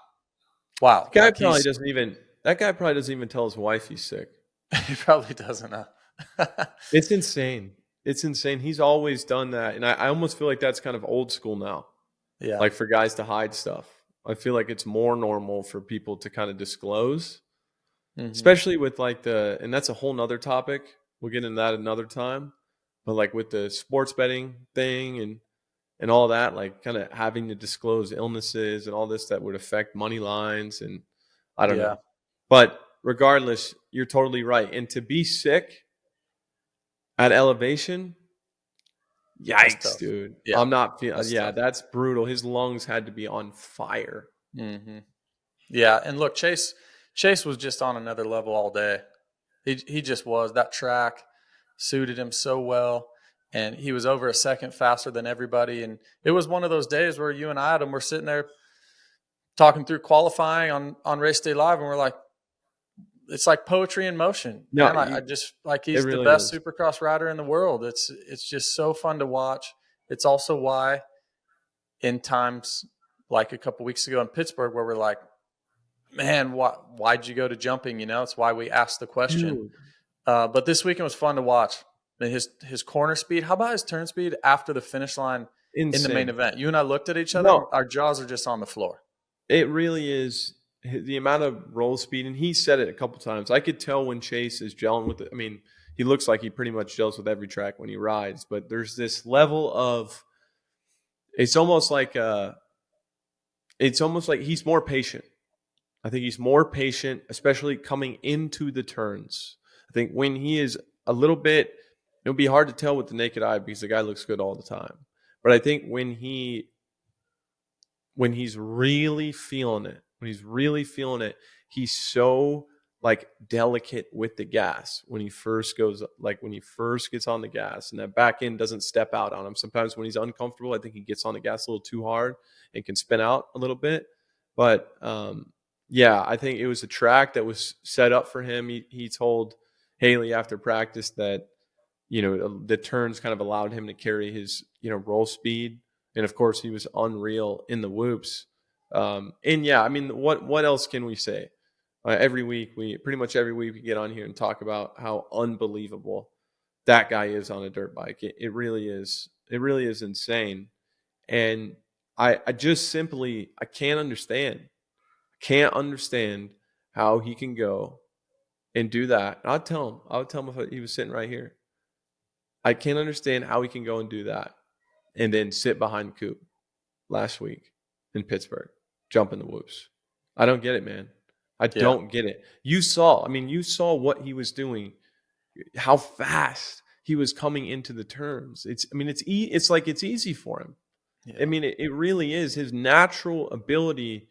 That guy probably doesn't even tell his wife he's sick. He probably doesn't know. It's insane. He's always done that. And I almost feel like that's kind of old school now. Yeah. Like for guys to hide stuff. I feel like it's more normal for people to kind of disclose, especially with and that's a whole nother topic. We'll get into that another time. But like with the sports betting thing and all that, like kind of having to disclose illnesses and all this that would affect money lines. And I don't know. But regardless, you're totally right. And to be sick at elevation, yikes, dude. Yeah. I'm not feeling. That's brutal. His lungs had to be on fire. Mm-hmm. Yeah, and look, Chase was just on another level all day. He just was. That track suited him so well, and he was over a second faster than everybody. And it was one of those days where you and Adam were sitting there talking through qualifying on Race Day Live, and we're like, it's like poetry in motion. No, Man, I just like it he's the really best is. Supercross rider in the world. It's just so fun to watch. It's also why in times like a couple weeks ago in Pittsburgh where we're like, man, why'd you go to jumping? You know, it's why we asked the question. Dude. But this weekend was fun to watch. I mean, his corner speed. How about his turn speed after the finish line in the main event? You and I looked at each other. No. Our jaws are just on the floor. It really is the amount of roll speed, and he said it a couple times. I could tell when Chase is gelling with it. I mean, he looks like he pretty much gels with every track when he rides, but there's this level of it's almost like he's more patient. I think he's more patient, especially coming into the turns. I think when he is a little bit, it'll be hard to tell with the naked eye because the guy looks good all the time. But I think when he's really feeling it, he's so like delicate with the gas when he first gets on the gas, and that back end doesn't step out on him. Sometimes when he's uncomfortable, I think he gets on the gas a little too hard and can spin out a little bit. But yeah, I think it was a track that was set up for him. He told Haley after practice that, you know, the turns kind of allowed him to carry his, you know, roll speed. And of course he was unreal in the whoops. And yeah, I mean, what else can we say? Every week we get on here and talk about how unbelievable that guy is on a dirt bike. It really is insane. And I can't understand how he can go and do that. I would tell him if he was sitting right here. I can't understand how he can go and do that and then sit behind Coop last week in Pittsburgh, jumping the whoops. I don't get it, man. I don't get it. You saw what he was doing, how fast he was coming into the turns. It's easy for him. Yeah. I mean, it really is. His natural ability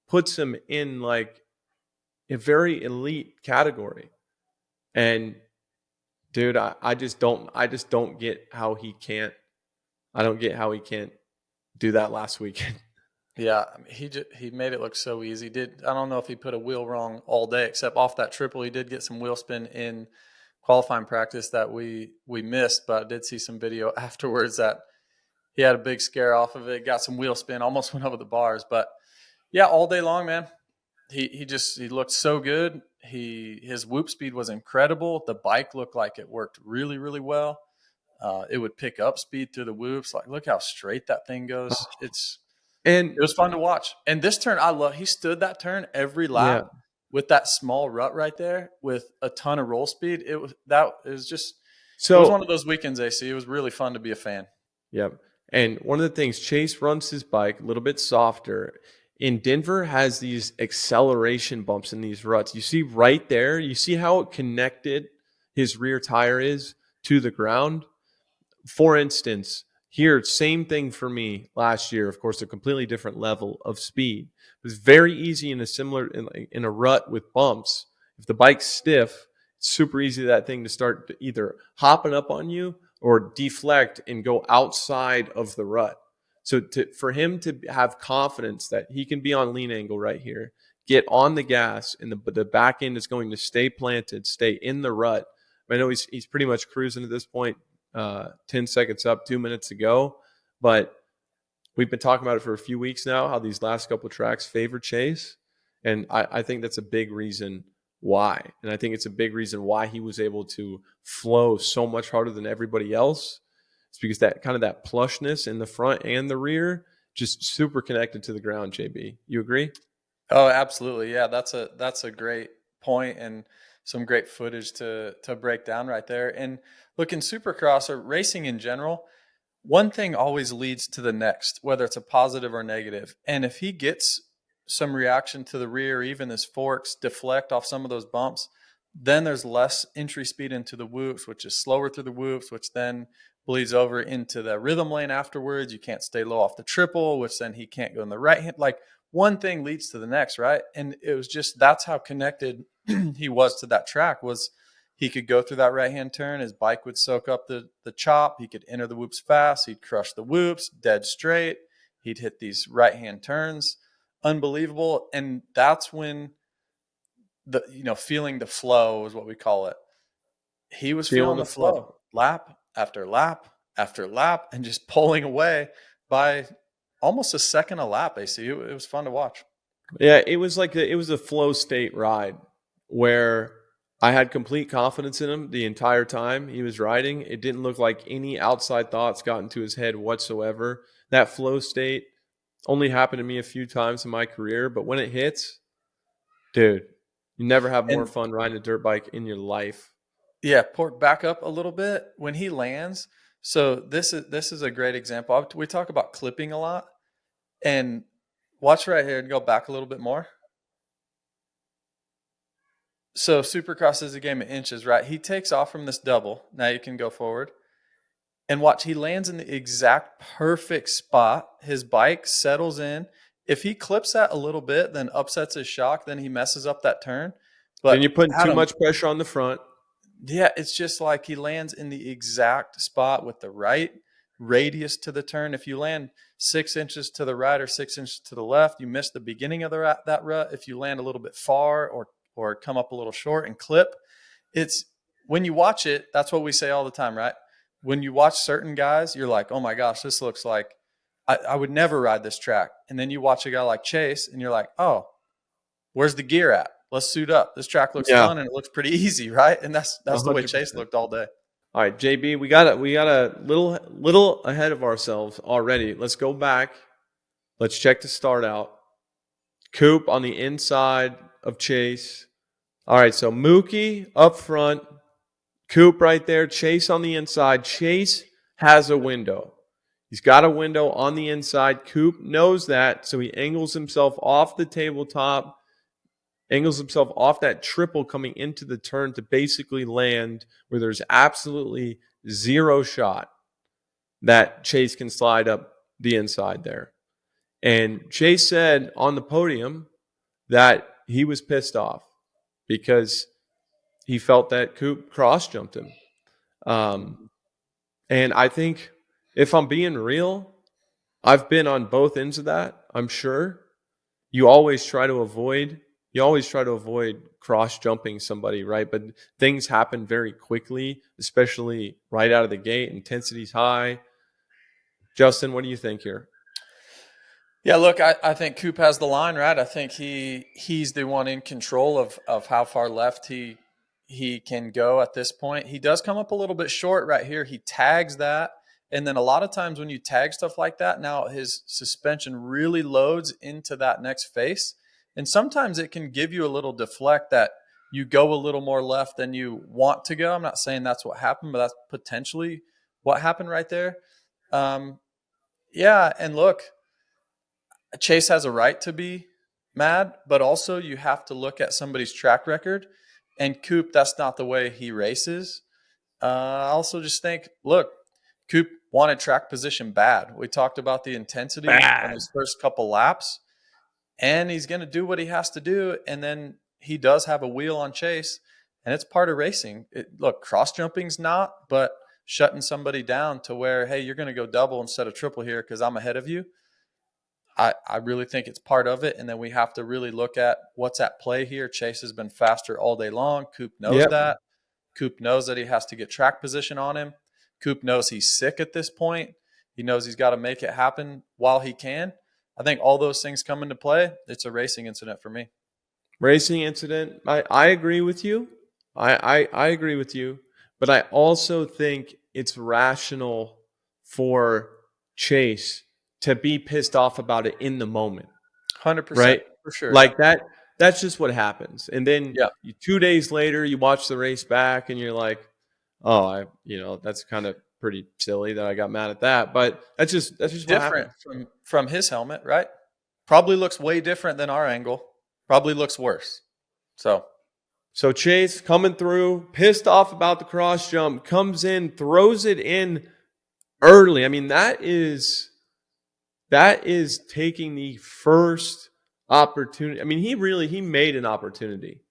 puts him in like a very elite category. And dude, I just don't get how he can't. I don't get how he can't do that last weekend. Yeah, he made it look so easy. I don't know if he put a wheel wrong all day, except off that triple. He did get some wheel spin in qualifying practice that we missed, but I did see some video afterwards that he had a big scare off of it, got some wheel spin, almost went over the bars. But yeah, all day long, man. He looked so good. His whoop speed was incredible. The bike looked like it worked really, really well. It would pick up speed through the whoops. Like, look how straight that thing goes. It was fun to watch. And this turn, he stood that turn every lap with that small rut right there with a ton of roll speed. It was one of those weekends, AC. It was really fun to be a fan. Yep. And one of the things, Chase runs his bike a little bit softer. In Denver has these acceleration bumps in these ruts. You see right there, you see how connected his rear tire is to the ground. For instance, here, same thing for me last year. Of course, a completely different level of speed. It was very easy in a rut with bumps. If the bike's stiff, it's super easy that thing to start either hopping up on you or deflect and go outside of the rut. So for him to have confidence that he can be on lean angle right here, get on the gas, and the back end is going to stay planted, stay in the rut. I know he's pretty much cruising at this point. 10 seconds up, 2 minutes to go. But we've been talking about it for a few weeks now, how these last couple of tracks favor Chase. And I think that's a big reason why. And I think it's a big reason why he was able to flow so much harder than everybody else. It's because that kind of that plushness in the front and the rear, just super connected to the ground, JB. You agree? Oh, absolutely. Yeah, that's a great point and some great footage to break down right there. And look, in Supercross or racing in general, one thing always leads to the next, whether it's a positive or negative. And if he gets some reaction to the rear, even his forks deflect off some of those bumps, then there's less entry speed into the whoops, which is slower through the whoops, which then bleeds over into the rhythm lane afterwards. You can't stay low off the triple, which then he can't go in the right hand. Like, one thing leads to the next, right? And it was just, that's how connected he was to that track. Was He could go through that right-hand turn. His bike would soak up the chop. He could enter the whoops fast. He'd crush the whoops, dead straight. He'd hit these right-hand turns. Unbelievable. And that's when feeling the flow is what we call it. He was feeling the flow lap after lap after lap and just pulling away by almost a second a lap, AC. It was fun to watch. Yeah, it was a flow state ride where I had complete confidence in him the entire time he was riding. It didn't look like any outside thoughts got into his head whatsoever. That flow state only happened to me a few times in my career, but when it hits, dude, you never have more fun riding a dirt bike in your life. Yeah, back up a little bit when he lands. So this is a great example. We talk about clipping a lot, and watch right here and go back a little bit more. So Supercross is a game of inches, right? He takes off from this double. Now you can go forward. And watch, he lands in the exact perfect spot. His bike settles in. If he clips that a little bit, then upsets his shock, then he messes up that turn. But then you're putting too much pressure on the front. Yeah, it's just like he lands in the exact spot with the right radius to the turn. If you land 6 inches to the right or 6 inches to the left, you miss the beginning of that rut. If you land a little bit far or come up a little short and clip, it's when you watch it, that's what we say all the time, right? When you watch certain guys, you're like, oh my gosh, this looks like I would never ride this track. And then you watch a guy like Chase and you're like, oh, where's the gear at? Let's suit up. This track looks fun and it looks pretty easy, right? And that's 100%. The way Chase looked all day. All right, JB, we got a little ahead of ourselves already. Let's go back. Let's check the start out. Coop on the inside of Chase. All right, so Mookie up front, Coop right there, Chase on the inside. Chase has a window. He's got a window on the inside. Coop knows that, so he angles himself off the tabletop, angles himself off that triple coming into the turn to basically land where there's absolutely zero shot that Chase can slide up the inside there. And Chase said on the podium that he was pissed off because he felt that Coop cross-jumped him. And I think, if I'm being real, I've been on both ends of that, I'm sure. You always try to avoid cross-jumping somebody, right? But things happen very quickly, especially right out of the gate. Intensity's high. Justin, what do you think here? Yeah, look, I think Coop has the line, right? I think he's the one in control of how far left he can go at this point. He does come up a little bit short right here. He tags that. And then a lot of times when you tag stuff like that, now his suspension really loads into that next face. And sometimes it can give you a little deflect that you go a little more left than you want to go. I'm not saying that's what happened, but that's potentially what happened right there. Yeah, and look, Chase has a right to be mad, but also you have to look at somebody's track record. And Coop, that's not the way he races. I also just think, look, Coop wanted track position bad. We talked about the intensity on his first couple laps, and he's going to do what he has to do. And then he does have a wheel on Chase, and it's part of racing. Look, cross jumping's not, but shutting somebody down to where, hey, you're going to go double instead of triple here because I'm ahead of you. I really think it's part of it. And then we have to really look at what's at play here. Chase has been faster all day long. Coop knows that. Coop knows that he has to get track position on him. Coop knows he's sick at this point. He knows he's got to make it happen while he can. I think all those things come into play. It's a racing incident for me. Racing incident. I agree with you. I agree with you. But I also think it's rational for Chase to be pissed off about it in the moment. 100%. Right? For sure. Like that. That's just what happens. And then 2 days later, you watch the race back and you're like, oh, that's kind of pretty silly that I got mad at that. But that's just different from his helmet, right? Probably looks way different than our angle. Probably looks worse. So Chase coming through, pissed off about the cross jump, comes in, throws it in early. I mean, that is taking the first opportunity. I mean, he made an opportunity.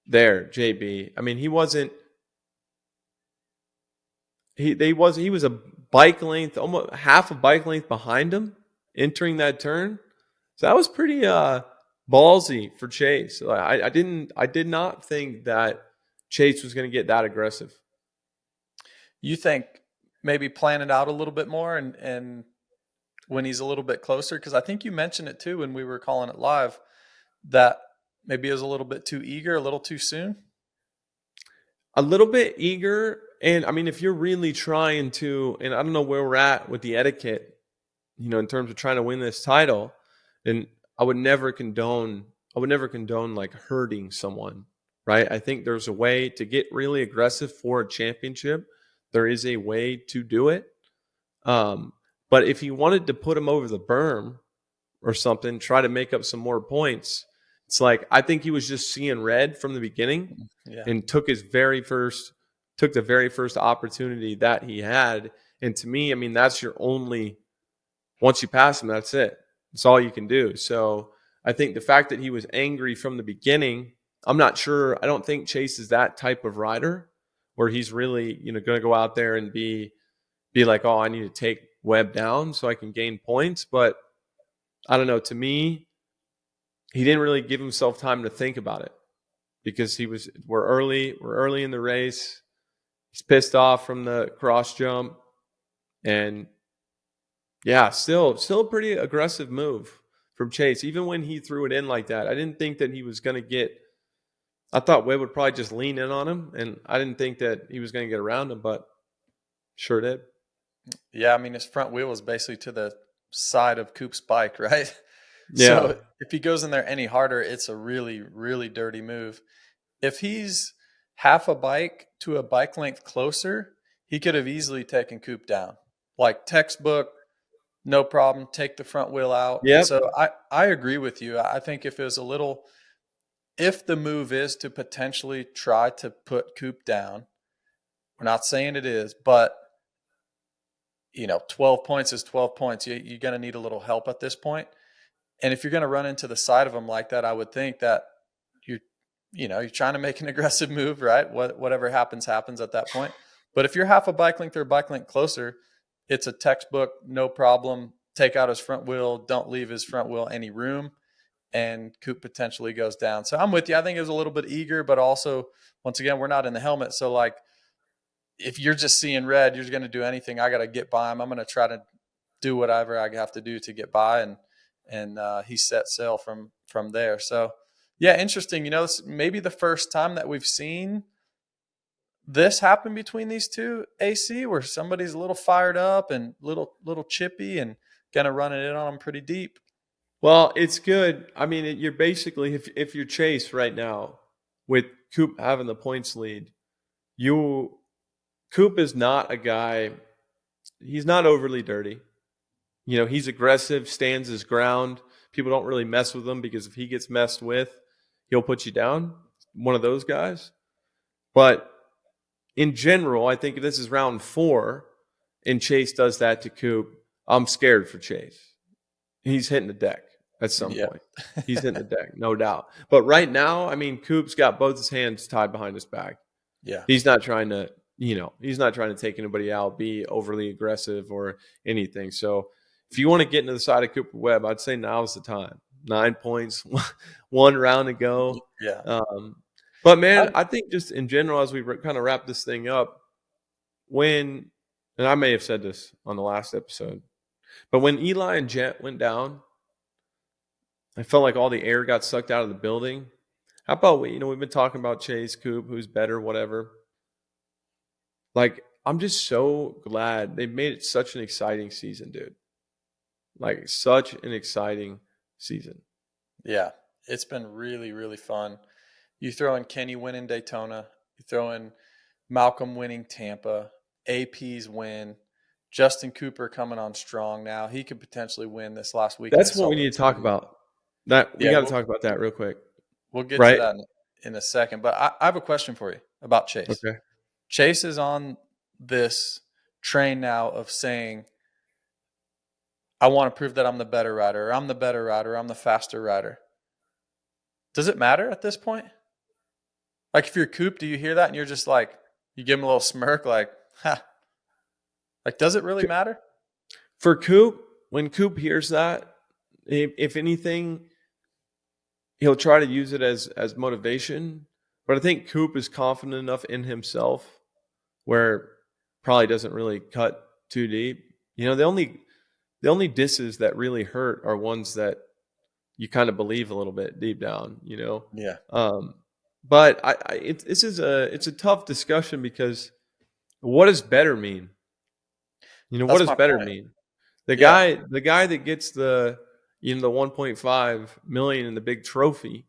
there, JB. I mean, he wasn't. He was a bike length, almost half a bike length behind him entering that turn. So that was pretty ballsy for Chase. I did not think that Chase was going to get that aggressive. You think maybe plan it out a little bit more and when he's a little bit closer? Because I think you mentioned it too when we were calling it live, that maybe it was a little bit too eager, a little too soon. A little bit eager. And I mean, if you're really trying to, and I don't know where we're at with the etiquette, in terms of trying to win this title, and I would never condone like hurting someone, right? I think there's a way to get really aggressive for a championship. There is a way to do it. But if he wanted to put him over the berm or something, try to make up some more points, it's like, I think he was just seeing red from the beginning and took the very first opportunity that he had. And to me, I mean, that's your only, once you pass him, that's it. That's all you can do. So I think the fact that he was angry from the beginning, I'm not sure. I don't think Chase is that type of rider where he's really, going to go out there and be like, oh, I need to take Webb down so I can gain points. But I don't know. To me, he didn't really give himself time to think about it because we're early in the race. He's pissed off from the cross jump, and yeah, still a pretty aggressive move from Chase. Even when he threw it in like that, I didn't think that he was going to get. I thought Webb would probably just lean in on him, and I didn't think that he was going to get around him, but sure did. Yeah, I mean, his front wheel was basically to the side of Coop's bike, right? Yeah. So if he goes in there any harder, it's a really, really dirty move. If he's half a bike to a bike length closer, he could have easily taken Coop down. Like textbook, no problem, take the front wheel out. Yep. So I agree with you. I think if the move is to potentially try to put Coop down, we're not saying it is, but 12 points is 12 points. You're going to need a little help at this point. And if you're going to run into the side of them like that, I would think that you're trying to make an aggressive move, right? Whatever happens at that point. But if you're half a bike length or a bike length closer, it's a textbook, no problem. Take out his front wheel. Don't leave his front wheel any room. And Coop potentially goes down. So I'm with you. I think it was a little bit eager, but also, once again, we're not in the helmet. So, like, if you're just seeing red, you're going to do anything. I got to get by him. I'm going to try to do whatever I have to do to get by. And he set sail from there. So, yeah, interesting. This maybe the first time that we've seen this happen between these two, AC, where somebody's a little fired up and little chippy and going to run it in on them pretty deep. Well, it's good. I mean, you're basically, if you're Chase right now with Coop having the points lead, Coop is not a guy, he's not overly dirty. He's aggressive, stands his ground. People don't really mess with him because if he gets messed with, he'll put you down. One of those guys. But in general, I think if this is round 4 and Chase does that to Coop, I'm scared for Chase. He's hitting the deck at some point. He's hitting the deck, no doubt. But right now, I mean, Coop's got both his hands tied behind his back. Yeah. He's not trying to, he's not trying to take anybody out, be overly aggressive or anything. So if you want to get into the side of Cooper Webb, I'd say now's the time. 9 points, 1 round to go. Yeah. But, man, I think just in general, as we kind of wrap this thing up, and I may have said this on the last episode, but when Eli and Jet went down, I felt like all the air got sucked out of the building. How about we've been talking about Chase, Coop, who's better, whatever. Like, I'm just so glad they made it such an exciting season, dude. Like, such an exciting season. Yeah, it's been really, really fun. You throw in Kenny winning Daytona. You throw in Malcolm winning Tampa. AP's win. Justin Cooper coming on strong now. He could potentially win this last week. That's what we need to talk about. We got to talk about that real quick. We'll get to that in a second. But I have a question for you about Chase. Okay. Chase is on this train now of saying, I want to prove that I'm the better rider, or I'm the better rider, or I'm the faster rider. Does it matter at this point? Like if you're Coop, do you hear that and you're just like, you give him a little smirk, like, ha, like does it really matter? For Coop, when Coop hears that, if anything, he'll try to use it as motivation. But I think Coop is confident enough in himself where probably doesn't really cut too deep. You know, the only disses that really hurt are ones that you kind of believe a little bit deep down, you know? Yeah. But it's a tough discussion because what does better mean? You know, what That's does my better point. mean? The Yeah. guy that gets the 1.5 million in the big trophy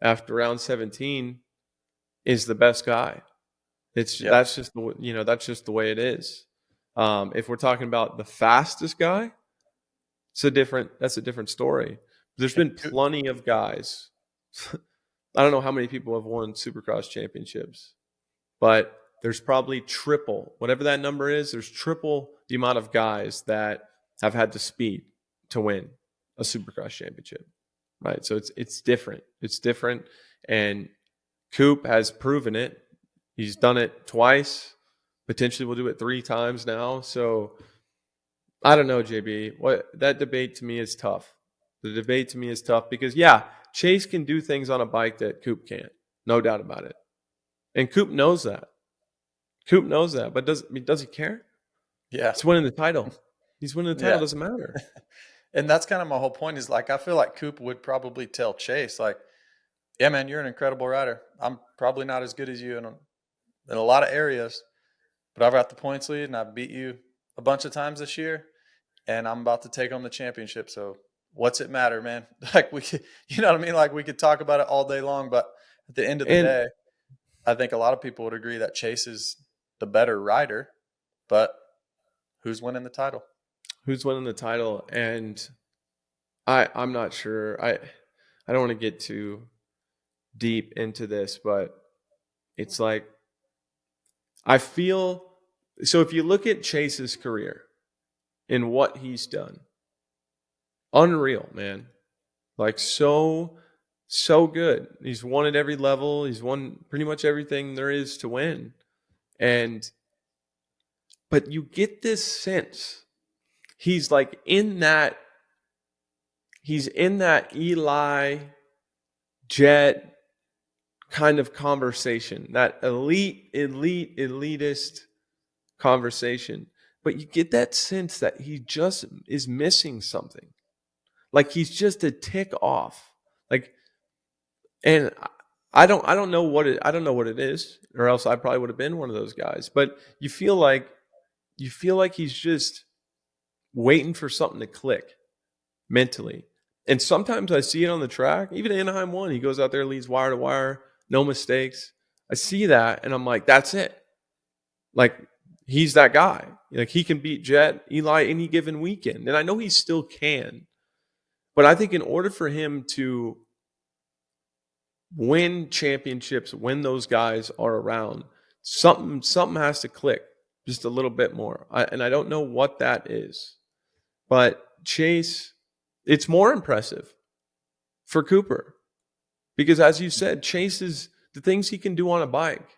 after round 17 is the best guy. Yep. That's just the way it is. If we're talking about the fastest guy, that's a different story. There's been plenty of guys. I don't know how many people have won Supercross championships, but there's probably triple, whatever that number is, there's triple the amount of guys that have had the speed to win a Supercross championship, right? So it's different. It's different, and Coop has proven it. He's done it twice. Potentially will do it 3 times now. So I don't know, JB. That debate to me is tough. The debate to me is tough because, yeah, Chase can do things on a bike that Coop can't. No doubt about it. And Coop knows that. But does he care? Yeah. He's winning the title. He's winning the title. Yeah. Doesn't matter. And that's kind of my whole point is like, I feel like Coop would probably tell Chase, like, yeah, man, you're an incredible rider. I'm probably not as good as you in a lot of areas, but I've got the points lead and I've beat you a bunch of times this year, and I'm about to take home the championship. So what's it matter, man? Like you know what I mean? Like we could talk about it all day long, but at the end of the day, I think a lot of people would agree that Chase is the better rider, but who's winning the title? Who's winning the title? And I'm not sure. I don't want to get too deep into this, but it's like I feel so if you look at Chase's career and what he's done, unreal, man. Like so good. He's won at every level. He's won pretty much everything there is to win. But you get this sense he's like in that Eli Jet kind of conversation, that elitist conversation. But you get that sense that he just is missing something. Like he's just a tick off. Like, and I don't know what it is, or else I probably would have been one of those guys. But you feel like he's just waiting for something to click mentally. And sometimes I see it on the track. Even Anaheim 1, he goes out there, leads wire to wire, no mistakes. I see that, and I'm like, that's it. Like, he's that guy. Like, he can beat Jet, Eli any given weekend. And I know he still can. But I think in order for him to win championships when those guys are around, something has to click just a little bit more. And I don't know what that is. But Chase, it's more impressive for Cooper. Because as you said, Chase is the things he can do on a bike.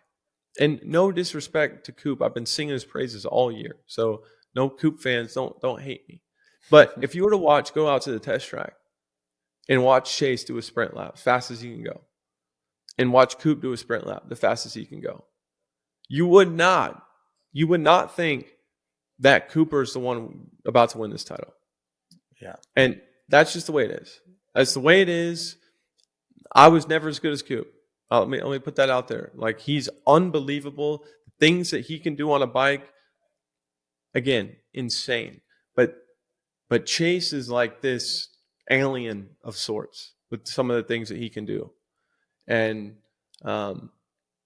And no disrespect to Coop. I've been singing his praises all year. So no Coop fans, don't hate me. But if you were to go out to the test track and watch Chase do a sprint lap as fast as he can go, and watch Coop do a sprint lap the fastest he can go, you would not think that Cooper is the one about to win this title. Yeah. And that's just the way it is. That's the way it is. I was never as good as Coop. Let me put that out there. Like, he's unbelievable. Things that he can do on a bike, again, insane. But Chase is like this alien of sorts with some of the things that he can do. And I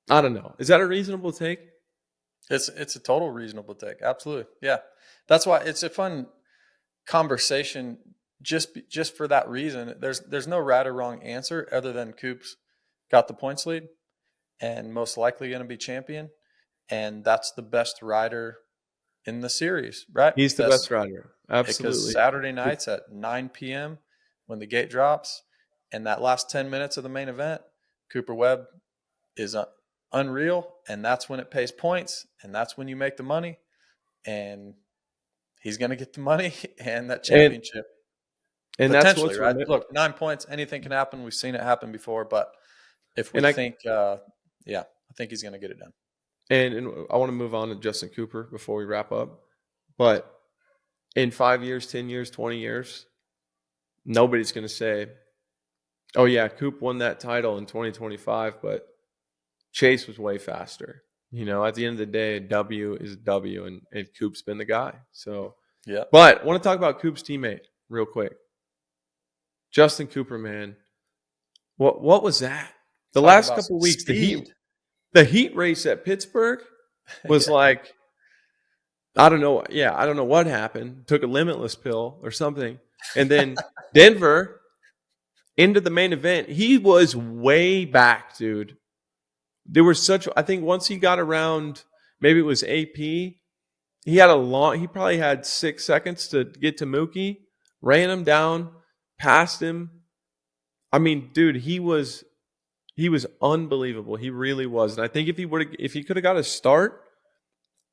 don't know. Is that a reasonable take? It's a total reasonable take. Absolutely. Yeah. That's why it's a fun conversation just for that reason. There's no right or wrong answer other than Coop's got the points lead and most likely going to be champion. And that's the best rider in the series, right? He's the best rider. Absolutely. Because Saturday nights at 9 p.m. when the gate drops and that last 10 minutes of the main event, Cooper Webb is unreal, and that's when it pays points, and that's when you make the money, and he's going to get the money and that championship. And that's Potentially, what's right? Look, 9 points, anything can happen. We've seen it happen before, but if we think, I think he's going to get it done. And I want to move on to Justin Cooper before we wrap up. But in 5 years, 10 years, 20 years, nobody's going to say, oh, yeah, Coop won that title in 2025, but Chase was way faster. You know, at the end of the day, a W is a W, and Coop's been the guy. So, yeah. But I want to talk about Coop's teammate real quick. Justin Cooper, man. What was that? The last couple of weeks, the heat race at Pittsburgh was like, I don't know. Yeah, I don't know what happened. Took a Limitless pill or something. And then Denver into the main event. He was way back, dude. There was I think once he got around, maybe it was AP, he probably had 6 seconds to get to Mookie, ran him down, passed him. I mean, dude, he was unbelievable. He really was. And I think if he could have got a start,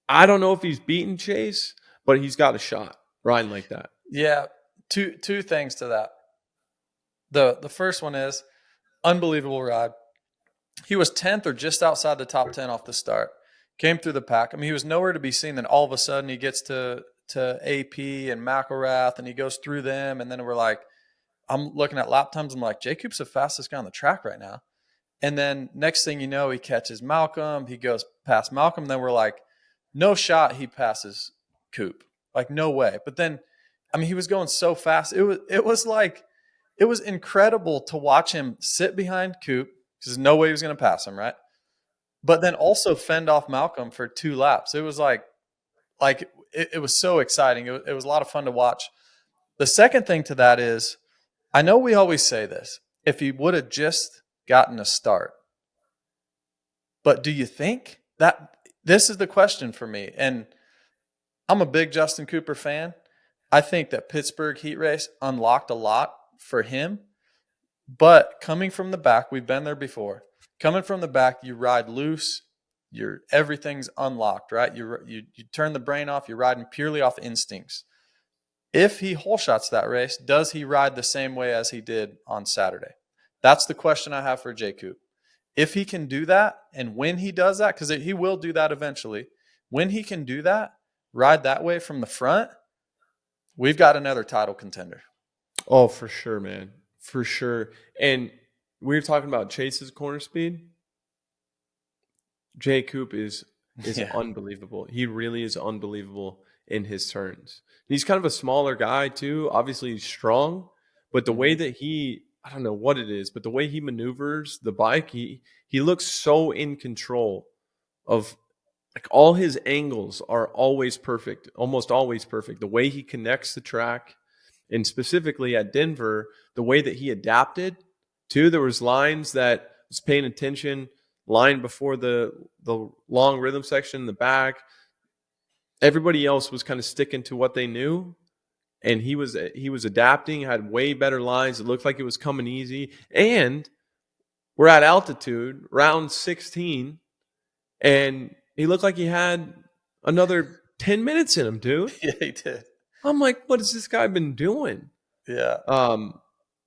I don't know if he's beaten Chase, but he's got a shot riding like that. Yeah. Two things to that. The first one is unbelievable ride. He was 10th or just outside the top 10 off the start. Came through the pack. I mean, he was nowhere to be seen. Then all of a sudden he gets to AP and McElrath and he goes through them. And then we're like, I'm looking at lap times. I'm like, Jay Coop's the fastest guy on the track right now. And then next thing you know, he catches Malcolm. He goes past Malcolm. Then we're like, no shot he passes Coop. Like, no way. But then, I mean, he was going so fast. It was incredible to watch him sit behind Coop because there's no way he was going to pass him, right? But then also fend off Malcolm for 2 laps. It was like it was so exciting. It was a lot of fun to watch. The second thing to that is, I know we always say this, if he would have just gotten a start. But do you think that this is the question for me? And I'm a big Justin Cooper fan. I think that Pittsburgh heat race unlocked a lot for him. But coming from the back, we've been there before. Coming from the back, you ride loose. Everything's unlocked, right? You turn the brain off. You're riding purely off instincts. If he hole shots that race, does he ride the same way as he did on Saturday? That's the question I have for Jay Coop. If he can do that, and when he does that, because he will do that eventually, when he can do that, ride that way from the front, we've got another title contender. Oh, for sure, man. For sure. And we were talking about Chase's corner speed. Jay Coop is unbelievable. He really is unbelievable in his turns. He's kind of a smaller guy too. Obviously he's strong, but the way that I don't know what it is, but the way he maneuvers the bike, he looks so in control of, like, all his angles are always perfect, almost always perfect. The way he connects the track, and specifically at Denver, the way that he adapted too. There was lines that was paying attention, line before the long rhythm section in the back. Everybody else was kind of sticking to what they knew, and he was adapting, had way better lines. It looked like it was coming easy. And we're at altitude, round 16, and he looked like he had another 10 minutes in him, dude. Yeah, he did. I'm like, what has this guy been doing? Yeah.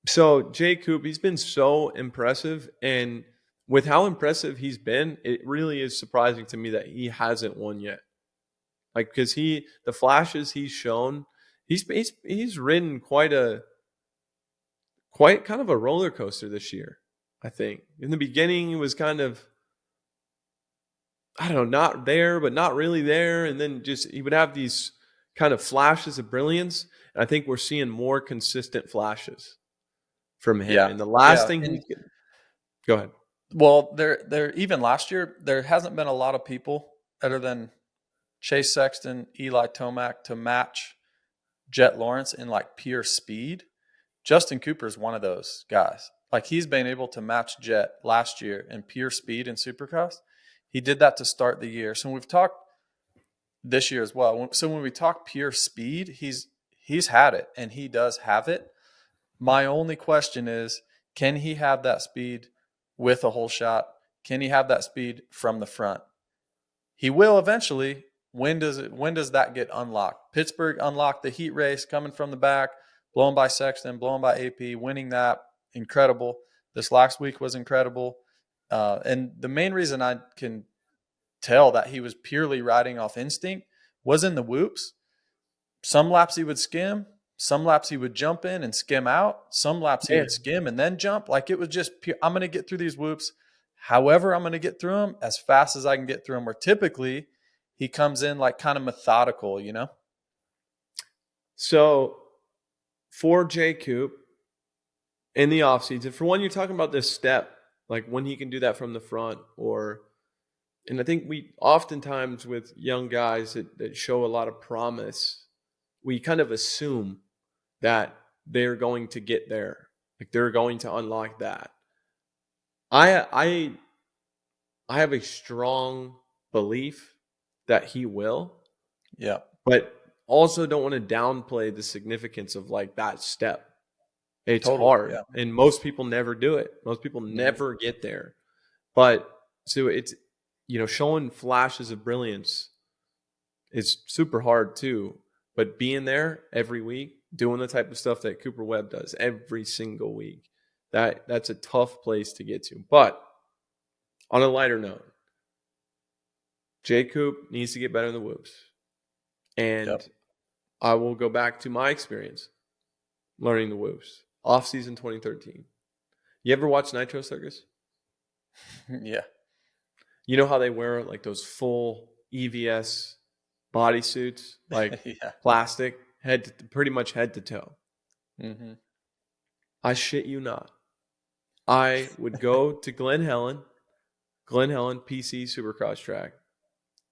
So Jay Coop, he's been so impressive, and with how impressive he's been, it really is surprising to me that he hasn't won yet. Like, because the flashes he's shown, he's ridden quite kind of a roller coaster this year. I think in the beginning he was kind of, I don't know, not there but not really there, and then just he would have these kind of flashes of brilliance. And I think we're seeing more consistent flashes from him. Yeah. And the last thing, go ahead. Well, there even last year there hasn't been a lot of people other than Chase Sexton, Eli Tomac to match Jet Lawrence in like pure speed. Justin Cooper is one of those guys. Like, he's been able to match Jet last year in pure speed in Supercross. He did that to start the year. So we've talked this year as well. So when we talk pure speed, he's had it, and he does have it. My only question is, can he have that speed with a hole shot? Can he have that speed from the front? He will eventually. When does that get unlocked? Pittsburgh unlocked the heat race coming from the back, blown by Sexton, blown by AP, winning that. Incredible. This last week was incredible. And the main reason I can tell that he was purely riding off instinct was in the whoops. Some laps he would skim. Some laps he would jump in and skim out. Some laps he would skim and then jump. Like it was just pure, I'm going to get through these whoops. However, I'm going to get through them as fast as I can get through them. Where typically he comes in like kind of methodical, you know? So for J. Coop in the offseason, for one, you're talking about this step, like when he can do that from the front and I think we oftentimes with young guys that show a lot of promise, we kind of assume that they're going to get there. Like they're going to unlock that. I have a strong belief that he will. Yeah. But also don't want to downplay the significance of like that step. It's Totally, hard. yeah. And most people never do it. Most people never get there. But so it's, showing flashes of brilliance is super hard too. But being there every week, doing the type of stuff that Cooper Webb does every single week, that's a tough place to get to. But on a lighter note, J. Coop needs to get better in the whoops. And I will go back to my experience learning the whoops. Off-season 2013. You ever watch Nitro Circus? Yeah. You know how they wear like those full EVS bodysuits, like plastic, pretty much head to toe. Mm-hmm. I shit you not. I would go to Glen Helen PC Supercross track.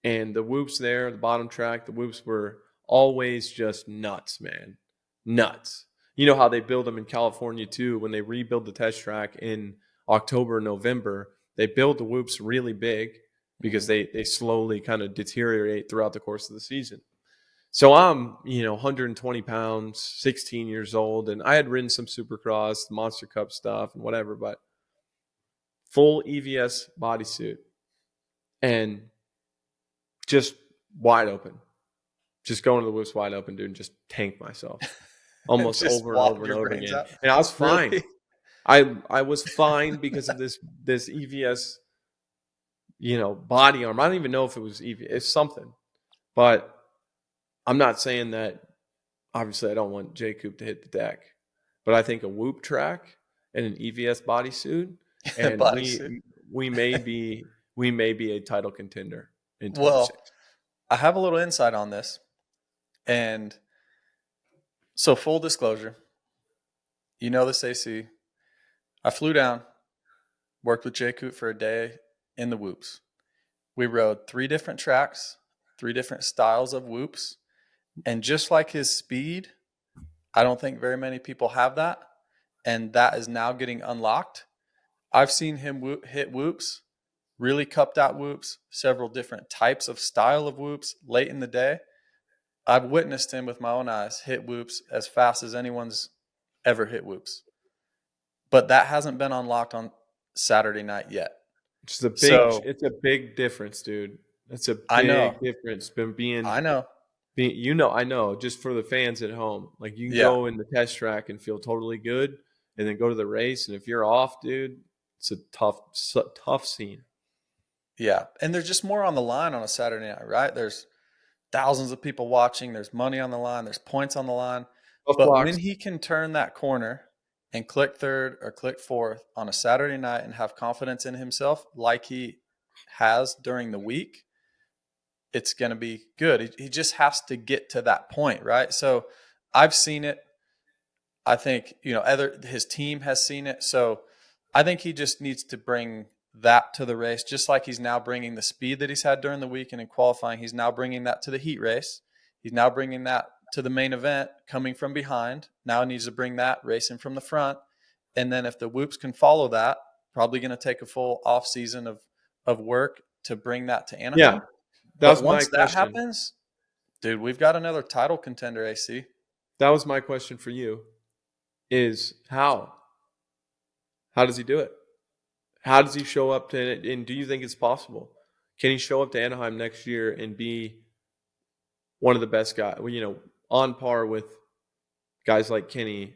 And the whoops there, the bottom track, the whoops were always just nuts, man. Nuts. You know how they build them in California too. When they rebuild the test track in October, November, they build the whoops really big because they slowly kind of deteriorate throughout the course of the season. So I'm, 120 pounds, 16 years old, and I had ridden some Supercross, Monster Cup stuff and whatever, but full EVS bodysuit and just wide open. Just going to the whoops wide open, dude, and just tank myself. Almost over and over and over again. Out. And I was fine. Really? I was fine because of this EVS, body arm. I don't even know if it was EVS. It's something. But I'm not saying that, obviously I don't want J. Coop to hit the deck. But I think a whoop track and an EVS bodysuit, and we may be a title contender in 26. Well, I have a little insight on this. And so full disclosure, this AC. I flew down, worked with J. Coop for a day in the whoops. We rode 3 different tracks, 3 different styles of whoops. And just like his speed, I don't think very many people have that. And that is now getting unlocked. I've seen him hit whoops, really cupped out whoops, several different types of style of whoops late in the day. I've witnessed him with my own eyes hit whoops as fast as anyone's ever hit whoops. But that hasn't been unlocked on Saturday night yet. It's a big difference, dude. It's a big difference from being. I know. I know. Just for the fans at home, like you can go in the test track and feel totally good, and then go to the race, and if you're off, dude, it's a tough scene. Yeah, and there's just more on the line on a Saturday night, right? There's thousands of people watching. There's money on the line. There's points on the line. But when he can turn that corner and click third or click fourth on a Saturday night and have confidence in himself like he has during the week, it's going to be good. He just has to get to that point, right? So I've seen it. I think, his team has seen it. So I think he just needs to bring that to the race, just like he's now bringing the speed that he's had during the week and in qualifying. He's now bringing that to the heat race. He's now bringing that to the main event, coming from behind. Now he needs to bring that racing from the front. And then if the whoops can follow that, probably going to take a full off season of work to bring that to Anaheim. Yeah, that's once that happens, dude, we've got another title contender, AC. That was my question for you, is how? How does he do it? How does he show up to, and do you think it's possible? Can he show up to Anaheim next year and be one of the best guys, on par with guys like Kenny,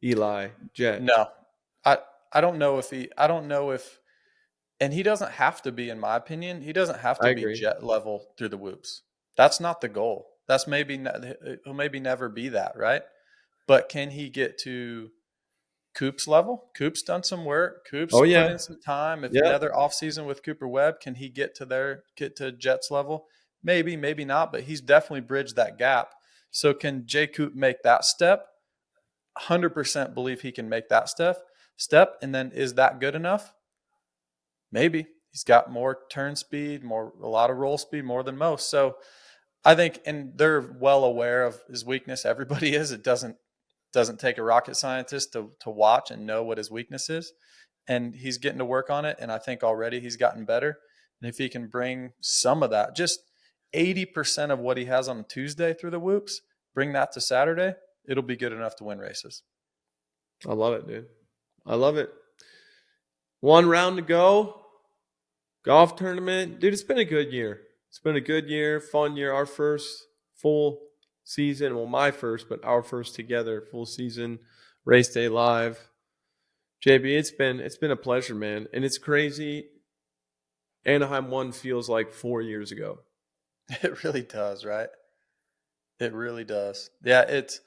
Eli, Jet? No, I don't know if, and he doesn't have to be, in my opinion, he doesn't have I to be agree. Jet level through the whoops. That's not the goal. That's he'll maybe never be that, right? But can he get to Coop's level? Coop's done some work. Coop's Oh, put yeah. in some time. If Yeah. another offseason with Cooper Webb, can he get to Jet's level? Maybe, maybe not, but he's definitely bridged that gap. So can Jay Coop make that step? 100% believe he can make that step. And then is that good enough? Maybe. He's got more turn speed, a lot of roll speed, more than most. So I think, and they're well aware of his weakness. Everybody is. It doesn't take a rocket scientist to watch and know what his weakness is. And he's getting to work on it. And I think already he's gotten better. And if he can bring some of that, just 80% of what he has on Tuesday through the whoops, bring that to Saturday, it'll be good enough to win races. I love it, dude. I love it. One round to go. Golf tournament. Dude, it's been a good year. It's been a good year, fun year. Our first full season. Well, my first, but our first together full season. Race day live. JB, it's been a pleasure, man. And it's crazy. Anaheim 1 feels like 4 years ago. It really does, right? It really does. Yeah, it's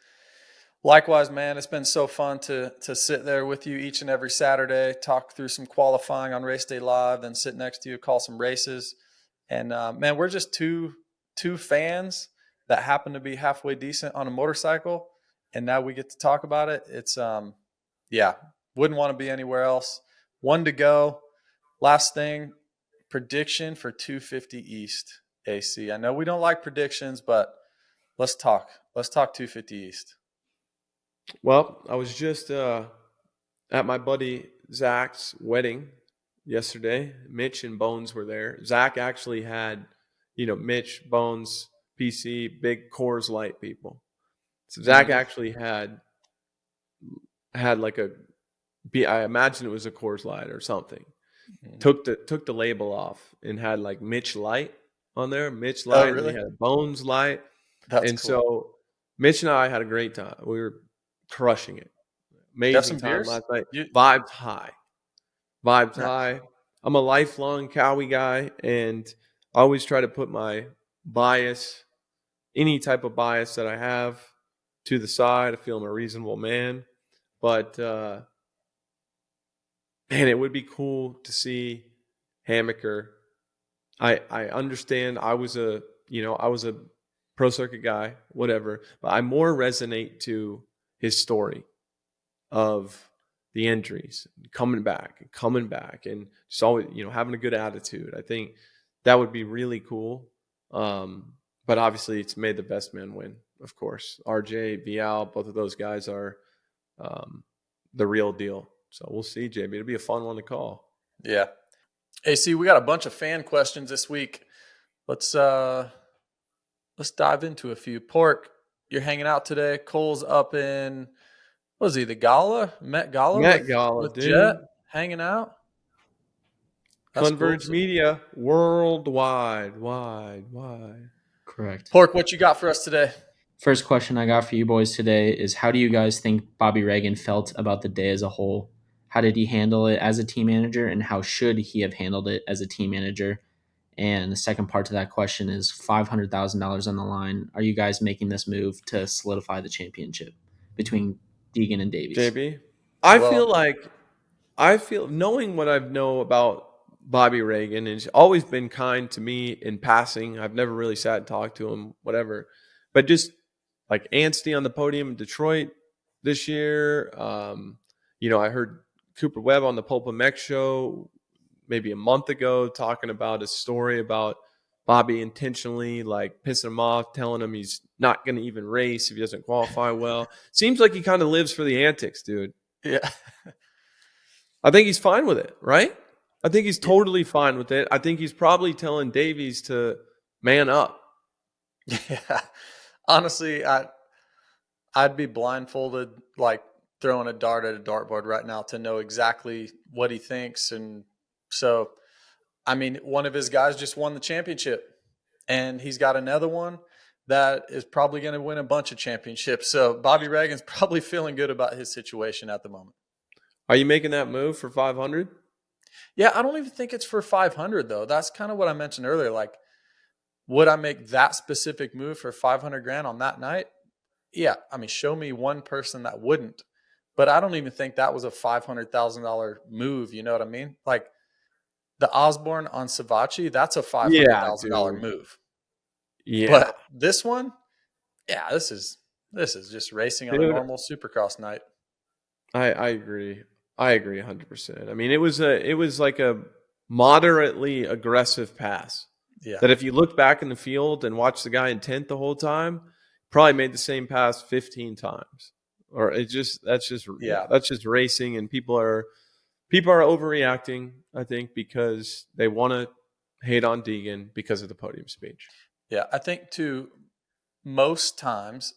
likewise, man. It's been so fun to sit there with you each and every Saturday, talk through some qualifying on Race Day Live, then sit next to you, call some races. And man, we're just two fans that happen to be halfway decent on a motorcycle, and now we get to talk about it. It's wouldn't want to be anywhere else. 1 to go. Last thing, prediction for 250 East, AC. I know we don't like predictions, but let's talk 250 East. Well, I was just at my buddy Zach's wedding yesterday. Mitch and Bones were there. Zach actually had, Mitch, Bones, PC, big Coors Light people. So Zach actually had like I imagine it was a Coors Light or something. Took the label off and had like Mitch Light on there. Mitch Light. Oh, really? And they had Bones Light. That's and cool. So Mitch and I had a great time. We were crushing it. Amazing time beers? last night. Vibes high. High. I'm a lifelong Cowie guy, and I always try to put my bias, any type of bias that I have, to the side. I feel I'm a reasonable man. But, man, it would be cool to see Hammaker. I understand I was a pro circuit guy, whatever, but I more resonate to his story of the injuries, coming back, and just always, having a good attitude. I think that would be really cool. But obviously it's made the best man win, of course. RJ, Vial, both of those guys are the real deal. So we'll see, JB. It'll be a fun one to call. Yeah. AC, we got a bunch of fan questions this week. Let's dive into a few. Pork, you're hanging out today. Cole's up in, what was he, the Gala? Met Gala? with dude. Jet, hanging out. That's Converge cool. Media, worldwide, wide. Correct. Pork, what you got for us today? First question I got for you boys today is, how do you guys think Bobby Reagan felt about the day as a whole? How did he handle it as a team manager, and how should he have handled it as a team manager? And the second part to that question is $500,000 on the line. Are you guys making this move to solidify the championship between Deegan and Davies? JB? I feel knowing what I know about Bobby Reagan, and he's always been kind to me in passing. I've never really sat and talked to him, whatever. But just like Anstey on the podium in Detroit this year. I heard Cooper Webb on the Pulp MX show maybe a month ago talking about a story about Bobby intentionally like pissing him off, telling him he's not going to even race if he doesn't qualify well. Seems like he kind of lives for the antics, dude. Yeah. I think he's fine with it, right? I think he's totally fine with it. I think he's probably telling Davies to man up. Yeah. Honestly, I'd be blindfolded like throwing a dart at a dartboard right now to know exactly what he thinks. And so, I mean, one of his guys just won the championship, and he's got another one that is probably going to win a bunch of championships. So Bobby Reagan's probably feeling good about his situation at the moment. Are you making that move for 500? Yeah, I don't even think it's for 500 though. That's kind of what I mentioned earlier. Like, would I make that specific move for 500 grand on that night? Yeah, I mean, show me one person that wouldn't. But I don't even think that was a $500,000 move. You know what I mean? Like the Osborne on Savachi, that's a $500,000 move. Yeah. But this one, yeah, this is just racing on a normal Supercross night. I agree. I agree 100%. I mean, it was like a moderately aggressive pass. Yeah. That if you look back in the field and watch the guy in 10th the whole time, probably made the same pass 15 times. Or that's just racing, and people are overreacting, I think, because they want to hate on Deegan because of the podium speech. Yeah, I think too, most times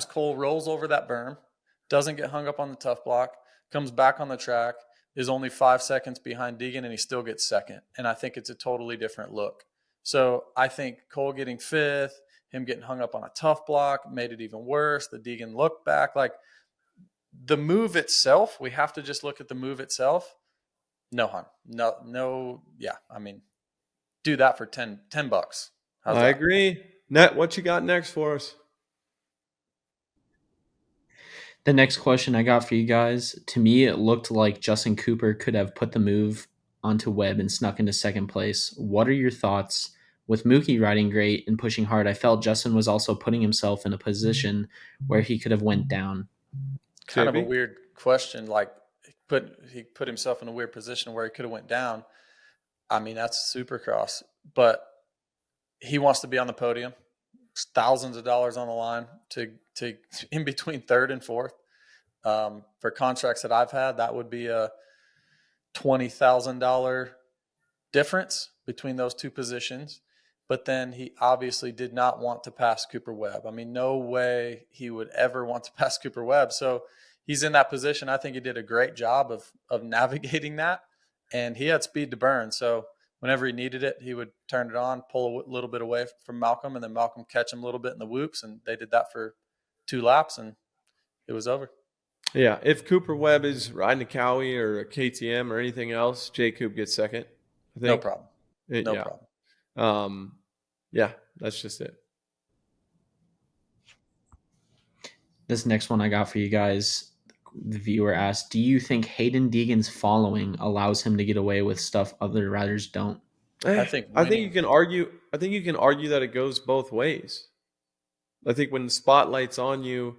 Cole rolls over that berm, doesn't get hung up on the tough block, comes back on the track, is only 5 seconds behind Deegan, and he still gets second. And I think it's a totally different look. So I think Cole getting fifth, him getting hung up on a tough block made it even worse. The Deegan look back, like the move itself, we have to just look at the move itself. No harm. No. Yeah. I mean, do that for $10. I agree. Net, what you got next for us? The next question I got for you guys, to me, it looked like Justin Cooper could have put the move onto Webb and snuck into second place. What are your thoughts? With Mookie riding great and pushing hard, I felt Justin was also putting himself in a position where he could have went down. Kind of a weird question. Like he put himself in a weird position where he could have went down. I mean, that's Supercross, but he wants to be on the podium. It's thousands of dollars on the line to in between third and fourth. For contracts that I've had, that would be a $20,000 difference between those two positions. But then he obviously did not want to pass Cooper Webb. I mean, no way he would ever want to pass Cooper Webb. So he's in that position. I think he did a great job of navigating that, and he had speed to burn. So whenever he needed it, he would turn it on, pull a little bit away from Malcolm, and then Malcolm catch him a little bit in the whoops, and they did that for 2 laps, and it was over. Yeah, if Cooper Webb is riding a Cowie or a KTM or anything else, J. Coop gets second. I think. No problem. No problem. Yeah, that's just it. This next one I got for you guys, the viewer asked, do you think Hayden Deegan's following allows him to get away with stuff other riders don't? I think you can argue that it goes both ways. I think when the spotlight's on you,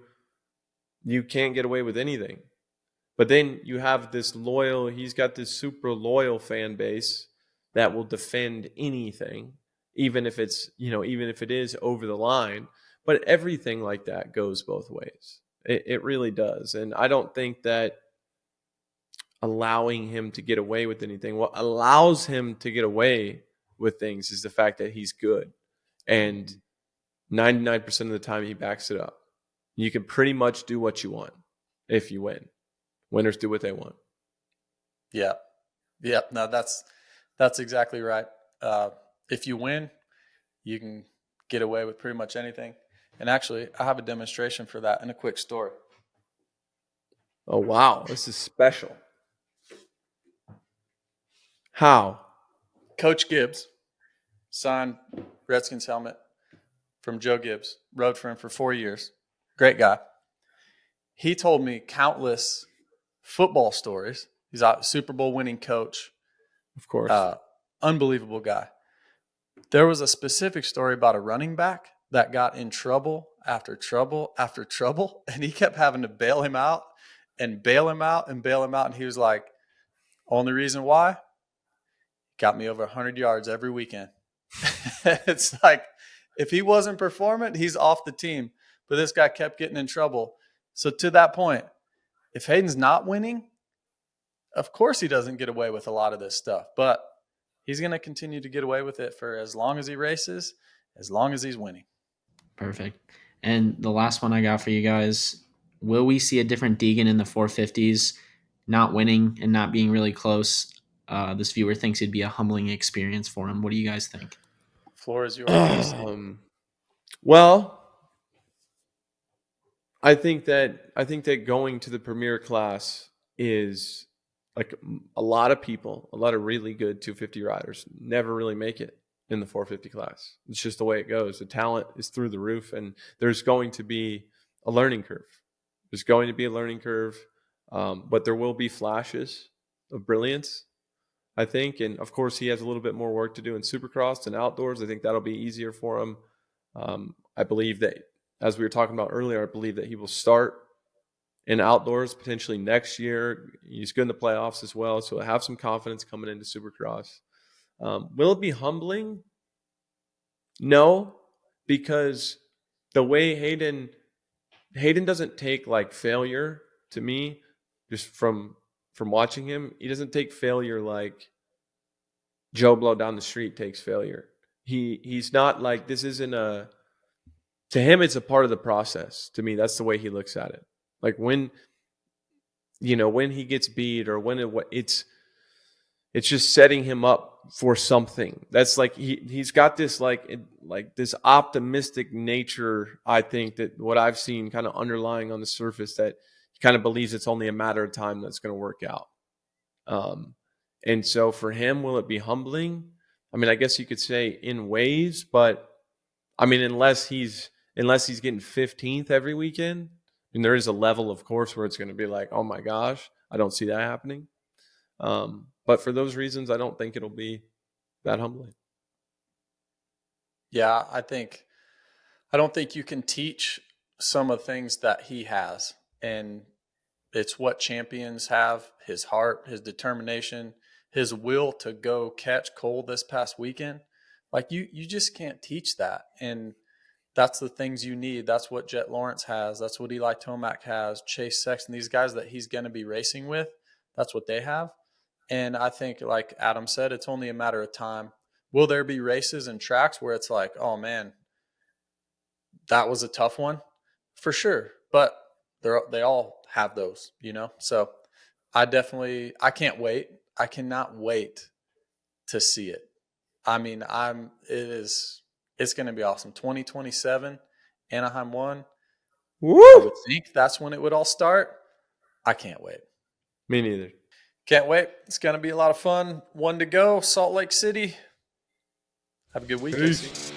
you can't get away with anything. But then you have he's got this super loyal fan base that will defend anything, even if it is over the line. But everything like that goes both ways. It really does. And I don't think that allowing him to get away with anything, what allows him to get away with things is the fact that he's good. And 99% of the time he backs it up. You can pretty much do what you want if you win. Winners do what they want. Yeah. No, that's exactly right. If you win, you can get away with pretty much anything. And actually, I have a demonstration for that and a quick story. Oh, wow. This is special. How? Coach Gibbs signed Redskins helmet from Joe Gibbs. Rode for him for 4 years. Great guy. He told me countless football stories. He's a Super Bowl winning coach. Of course. Unbelievable guy. There was a specific story about a running back that got in trouble after trouble after trouble, and he kept having to bail him out and bail him out and bail him out. And he was like, only reason why? Got me over 100 yards every weekend. It's like, if he wasn't performing, he's off the team. But this guy kept getting in trouble. So to that point, if Hayden's not winning, of course he doesn't get away with a lot of this stuff. But he's going to continue to get away with it for as long as he races, as long as he's winning. Perfect. And the last one I got for you guys, will we see a different Deegan in the 450s, not winning and not being really close? This viewer thinks it'd be a humbling experience for him. What do you guys think? Floor is yours, DC. Well, I think that going to the premier class is like a lot of people, a lot of really good 250 riders never really make it in the 450 class. It's just the way it goes. The talent is through the roof, and there's going to be a learning curve. There's going to be a learning curve, but there will be flashes of brilliance, I think. And of course, he has a little bit more work to do in Supercross and outdoors. I think that'll be easier for him. I believe that, as we were talking about earlier, I believe that he will start in outdoors potentially next year. He's good in the playoffs as well, so I have some confidence coming into Supercross. Will it be humbling? No, because the way Hayden doesn't take like failure, to me, just from watching him, he doesn't take failure like Joe Blow down the street takes failure. He's not like, this isn't a, to him it's a part of the process. To me, that's the way he looks at it. Like when he gets beat or it's just setting him up for something. That's like he's got this like this optimistic nature, I think, that what I've seen kind of underlying on the surface, that he kind of believes it's only a matter of time that's going to work out. And so for him, will it be humbling? I mean, I guess you could say in ways, but I mean, unless he's getting 15th every weekend, and there is a level, of course, where it's going to be like, oh my gosh, I don't see that happening. But for those reasons, I don't think it'll be that humbling. Yeah, I don't think you can teach some of the things that he has. And it's what champions have: his heart, his determination, his will to go catch Cole this past weekend. Like you just can't teach that. And that's the things you need. That's what Jet Lawrence has. That's what Eli Tomac has. Chase Sexton, these guys that he's going to be racing with, that's what they have. And I think, like Adam said, it's only a matter of time. Will there be races and tracks where it's like, oh man, that was a tough one? For sure. But they all have those, So I can't wait. I cannot wait to see it. I mean, it's going to be awesome. 2027, Anaheim 1. Woo! I would think that's when it would all start. I can't wait. Me neither. Can't wait. It's going to be a lot of fun. 1 to go, Salt Lake City. Have a good week, Peace. Casey.